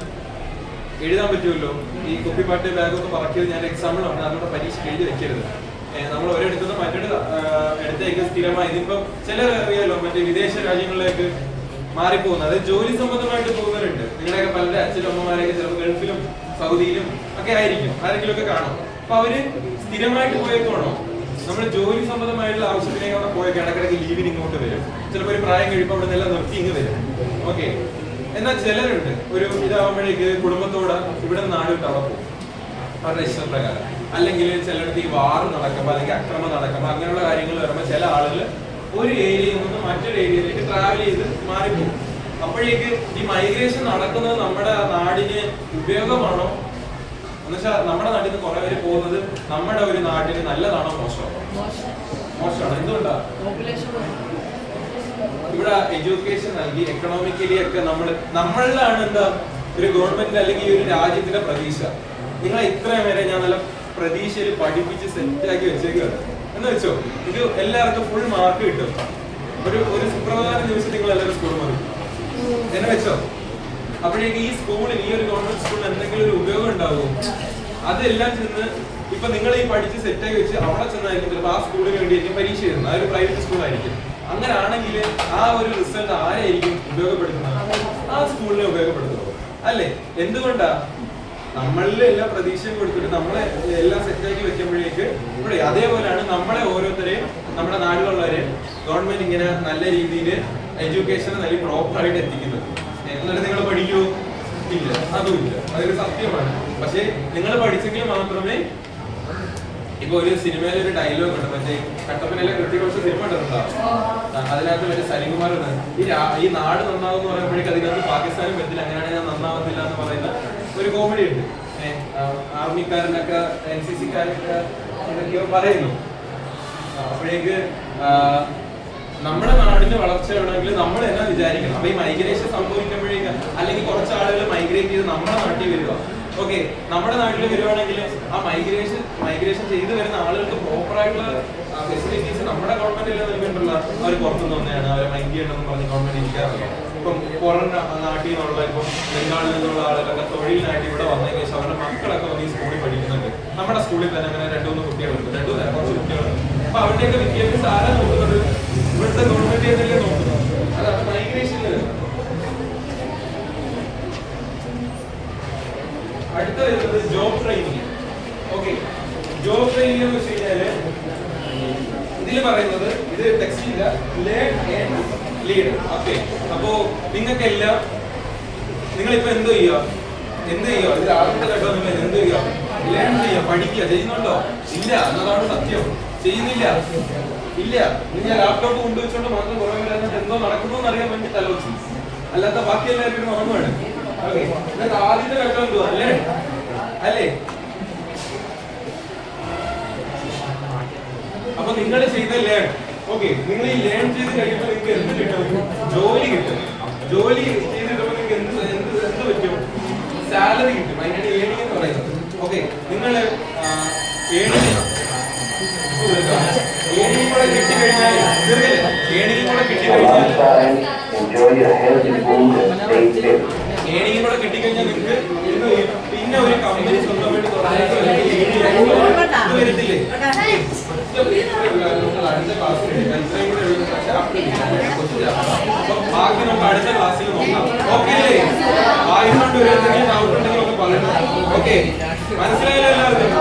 എഴുതാൻ പറ്റുമല്ലോ. ഈ കുപ്പിപ്പാട്ട് ബാഗൊക്കെ പറക്കിയത് ഞാൻ എക്സാമ്പിളാണ്, അതുകൊണ്ട് പരീക്ഷയ്ക്ക് എഴുതി വെക്കരുത്. നമ്മൾ ഒരിടത്തുനിന്ന് മറ്റൊരു ഇടത്തേക്ക് സ്ഥിരമായി ഇതിപ്പം ചിലർ അറിയാലോ മറ്റേ വിദേശ രാജ്യങ്ങളിലേക്ക് മാറിപ്പോകുന്നത്, അതായത് ജോലി സംബന്ധമായിട്ട് പോകുന്നവരുണ്ട്. നിങ്ങളുടെയൊക്കെ പലരുടെ അച്ഛനും അമ്മമാരെയൊക്കെ ചിലപ്പോൾ ഗൾഫിലും സൗദിയിലും ഒക്കെ ആയിരിക്കും, ആരെങ്കിലും ഒക്കെ കാണും. അപ്പൊ അവര് സ്ഥിരമായിട്ട് പോയേക്കാണോ? നമ്മൾ ജോലി സംബന്ധമായിട്ടുള്ള ആവശ്യത്തിലേക്ക് അവിടെ പോയേക്ക് ഇടക്കിടക്ക് ലീവിന് ഇങ്ങോട്ട് വരും. ചിലപ്പോൾ ഒരു പ്രായം കഴിയുമ്പോൾ അവിടെ നിന്നെല്ലാം നിർത്തി ഇങ്ങ് വരും. ഓക്കെ, എന്നാൽ ചിലരുണ്ട് ഒരു ഇതാവുമ്പോഴേക്ക് കുടുംബത്തോട് ഇവിടെ നാട് വിട്ട് അവിടെ പോകും അവരുടെ ഇഷ്ടപ്രകാരം. അല്ലെങ്കിൽ ചിലയിടത്ത് ഈ വാർ നടക്കുമ്പോൾ അല്ലെങ്കിൽ അക്രമം നടക്കുമ്പോൾ അങ്ങനെയുള്ള കാര്യങ്ങൾ വരുമ്പോൾ ചില ആളുകൾ ഒരു ഏരിയയിൽ നിന്ന് മറ്റൊരു ഏരിയയിലേക്ക് ട്രാവൽ ചെയ്ത് മാറിപ്പോകും. അപ്പോഴേക്ക് ഈ മൈഗ്രേഷൻ നടക്കുന്നത് നമ്മുടെ നാടിന് ഉപയോഗമാണോ എന്നുവെച്ചാൽ നമ്മുടെ നാട്ടിൽ നിന്ന് കുറെ പേര് പോകുന്നത് നമ്മുടെ ഒരു നാട്ടിന് നല്ലതാണോ മോശമാണോ? മോശമാണ്. എന്തുകൊണ്ടാണ്? ഇവിടെ എഡ്യൂക്കേഷൻ നൽകി എക്കണോമിക്കലി ഒക്കെ നമ്മളിലാണ് എന്താ ഒരു ഗവൺമെന്റ് അല്ലെങ്കിൽ ഒരു രാജ്യത്തിന്റെ പ്രതീക്ഷ. നിങ്ങളെ ഇത്രയും വരെ ഞാൻ നല്ല പ്രതീക്ഷയിൽ പഠിപ്പിച്ച് സെറ്റാക്കി വെച്ചേക്കാണ് എന്ന് വെച്ചോ, ഇത് എല്ലാവർക്കും ഫുൾ മാർക്ക് കിട്ടും. ഒരു സുപ്രധാന ദിവസം നിങ്ങൾ എല്ലാവരും സ്കൂൾ മതി എന്നെ വെച്ചോ. അപ്പോഴേക്ക് ഈ സ്കൂളിൽ ഈ ഒരു ഗവൺമെന്റ് സ്കൂളിൽ എന്തെങ്കിലും ഒരു ഉപയോഗം ഉണ്ടാവും. അതെല്ലാം ചെന്ന് ഇപ്പൊ നിങ്ങൾ ഈ പഠിച്ച് സെറ്റാക്കി വെച്ച് അവിടെ ചെന്നായിരിക്കും ചിലപ്പോൾ ആ സ്കൂളിന് വേണ്ടിയായിരിക്കും പരീക്ഷ എഴുതുന്നത്. ആ ഒരു പ്രൈവറ്റ് സ്കൂളായിരിക്കും. അങ്ങനെ ആണെങ്കിൽ ആ ഒരു റിസൾട്ട് ആരായിരിക്കും ഉപയോഗപ്പെടുത്തുന്നത്? ആ സ്കൂളിനെ ഉപയോഗപ്പെടുത്തുന്നത് അല്ലേ? എന്തുകൊണ്ടാ? നമ്മളിൽ എല്ലാ പ്രതീക്ഷയും കൊടുത്തിട്ട് നമ്മളെ എല്ലാം സെറ്റാക്കി വെക്കുമ്പോഴേക്ക് ഇവിടെ അതേപോലെയാണ് നമ്മളെ ഓരോരുത്തരെയും നമ്മുടെ നാട്ടിലുള്ളവരെയും ഗവൺമെന്റ് ഇങ്ങനെ നല്ല രീതിയിൽ എഡ്യൂക്കേഷൻ നൽകി പ്രോപ്പറായിട്ട് എത്തിക്കുന്നത്. എന്നിട്ട് നിങ്ങൾ പഠിക്കൂ? ഇല്ല, അതുമില്ല. അതൊരു സത്യമാണ്. പക്ഷെ നിങ്ങൾ പഠിച്ചെങ്കിൽ മാത്രമേ ഇപ്പൊ ഒരു സിനിമയിലെ ഒരു ഡയലോഗ് ഉണ്ട്, മറ്റേ കട്ടപ്പനയിലെ കൃത്യകുറിച്ച് സിനിമ കണ്ടിട്ടുണ്ടാവും. അതിനകത്ത് മറ്റേ സലികുമാർ ഈ നാട് നന്നാവും എന്ന് പറയുമ്പോഴേക്കും അതിനകത്ത് പാകിസ്ഥാനും പറ്റില്ല, അങ്ങനെയാണ് ഞാൻ നന്നാവത്തില്ല എന്ന് പറയുന്ന ഒരു കോമഡി ഉണ്ട്. ആർമിക്കാരനൊക്കെ NCC-ക്കാരൊക്കെ എന്തൊക്കെയോ പറയുന്നു. അപ്പോഴേക്ക് നമ്മുടെ നാടിന്റെ വളർച്ച വേണമെങ്കിൽ നമ്മൾ എന്നാ വിചാരിക്കണം. അപ്പൊ ഈ മൈഗ്രേഷൻ സംഭവിക്കുമ്പോഴേക്ക് അല്ലെങ്കിൽ കുറച്ച് ആളുകൾ മൈഗ്രേറ്റ് ചെയ്ത് നമ്മുടെ നാട്ടിൽ വരിക. ഓക്കെ, നമ്മുടെ നാട്ടിൽ വരുവാണെങ്കിൽ ആ മൈഗ്രേഷൻ ചെയ്ത് വരുന്ന ആളുകൾക്ക് പ്രോപ്പർ ആയിട്ടുള്ള ഫെസിലിറ്റീസ് നമ്മുടെ ഗവൺമെന്റ് എല്ലാം നൽകുന്നുണ്ടല്ലോ. അവർ പുറത്തുനിന്ന് വന്നതാണ്, അവരെ മൈൻഡ് ചെയ്യണമെന്ന് പറഞ്ഞ് ഗവൺമെന്റ് ഇരിക്കാറില്ല. ഇപ്പം പുറം നാട്ടിൽ നിന്നുള്ള ഇപ്പം ബംഗാളിൽ നിന്നുള്ള ആളുകളൊക്കെ തൊഴിലിനായിട്ട് ഇവിടെ വന്നതിന് ശേഷം അവരുടെ മക്കളൊക്കെ വന്ന് ഈ സ്കൂളിൽ പഠിക്കുന്നുണ്ട്. നമ്മുടെ സ്കൂളിൽ തന്നെ അങ്ങനെ 2-3 കുട്ടികളുണ്ട്, 2 കുറച്ച് കുട്ടികളുണ്ട്. അപ്പൊ അവരുടെയൊക്കെ വിദ്യാഭ്യാസം ആരാ നോക്കുന്നത്? ഇവിടുത്തെ ഗവൺമെന്റ് തന്നെയല്ലേ നോക്കുന്നത്. അതാണ് മൈഗ്രേഷനിൽ. അടുത്ത വരുന്നത് job training. Okay, job training എന്ന് വെച്ച് കഴിഞ്ഞാല് ഇതിൽ പറയുന്നത്, ഇത് ടെക്സ്റ്റില്ല, ലേൺ ആൻഡ് ലീഡ്. ഓക്കെ, അപ്പോ നിങ്ങൾക്കെല്ലാം നിങ്ങളിപ്പോ എന്ത് ചെയ്യുക? ഇത് ആദ്യത്തെ ഘട്ടം നിങ്ങൾ എന്ത് ചെയ്യുക? ലേൺ ചെയ്യുക, പഠിക്കുക. ചെയ്യുന്നുണ്ടോ? ഇല്ല എന്നതാണ് സത്യം. ചെയ്യുന്നില്ല, ഇല്ല. ഞാൻ ലാപ്ടോപ്പ് കൊണ്ടുവച്ചുകൊണ്ട് മാത്രം കുറെ പേര് എന്തോ നടക്കുന്നു എന്നറിയാൻ വേണ്ടി തലോചിച്ചു, അല്ലാത്ത ബാക്കി എല്ലാവരും ഓർമ്മയാണ്. ഓക്കെ, എന്നിട്ട് ആദ്യത്തെ ഘട്ടം എന്തുവാ? ലേൺ അല്ലേ? അപ്പൊ നിങ്ങൾ ചെയ്ത ലേൺ. ഓക്കെ, നിങ്ങൾ ഈ ലേൺ ചെയ്ത് കഴിയുമ്പോൾ നിങ്ങൾക്ക് എന്ത് കിട്ടും? ജോലി കിട്ടും. ജോലി ചെയ്തിട്ടുമ്പോൾ നിങ്ങൾക്ക് എന്ത് പറ്റും? സാലറി കിട്ടും. അതിനാണ് ഏണിംഗ് എന്ന് പറയുന്നത്. ഓക്കെ, നിങ്ങൾ ഏണിംഗ് കൂടെ കിട്ടിക്കഴിഞ്ഞാൽ നിങ്ങൾക്ക് പിന്നെ ഒരു കമ്പനി സ്വന്തമായിട്ട് വരത്തില്ലേ? അടുത്ത ക്ലാസ്സിൽ ബാക്കി നമുക്ക് അടുത്ത ക്ലാസ്സിൽ നോക്കാം. ഓക്കെ അല്ലേ? വായിക്കൊണ്ട് ഒരു എന്തെങ്കിലും ഡൗട്ട് ഉണ്ടെങ്കിൽ നമുക്ക് പറയണം. ഓക്കെ, മനസ്സിലായല്ലോ എല്ലാവർക്കും?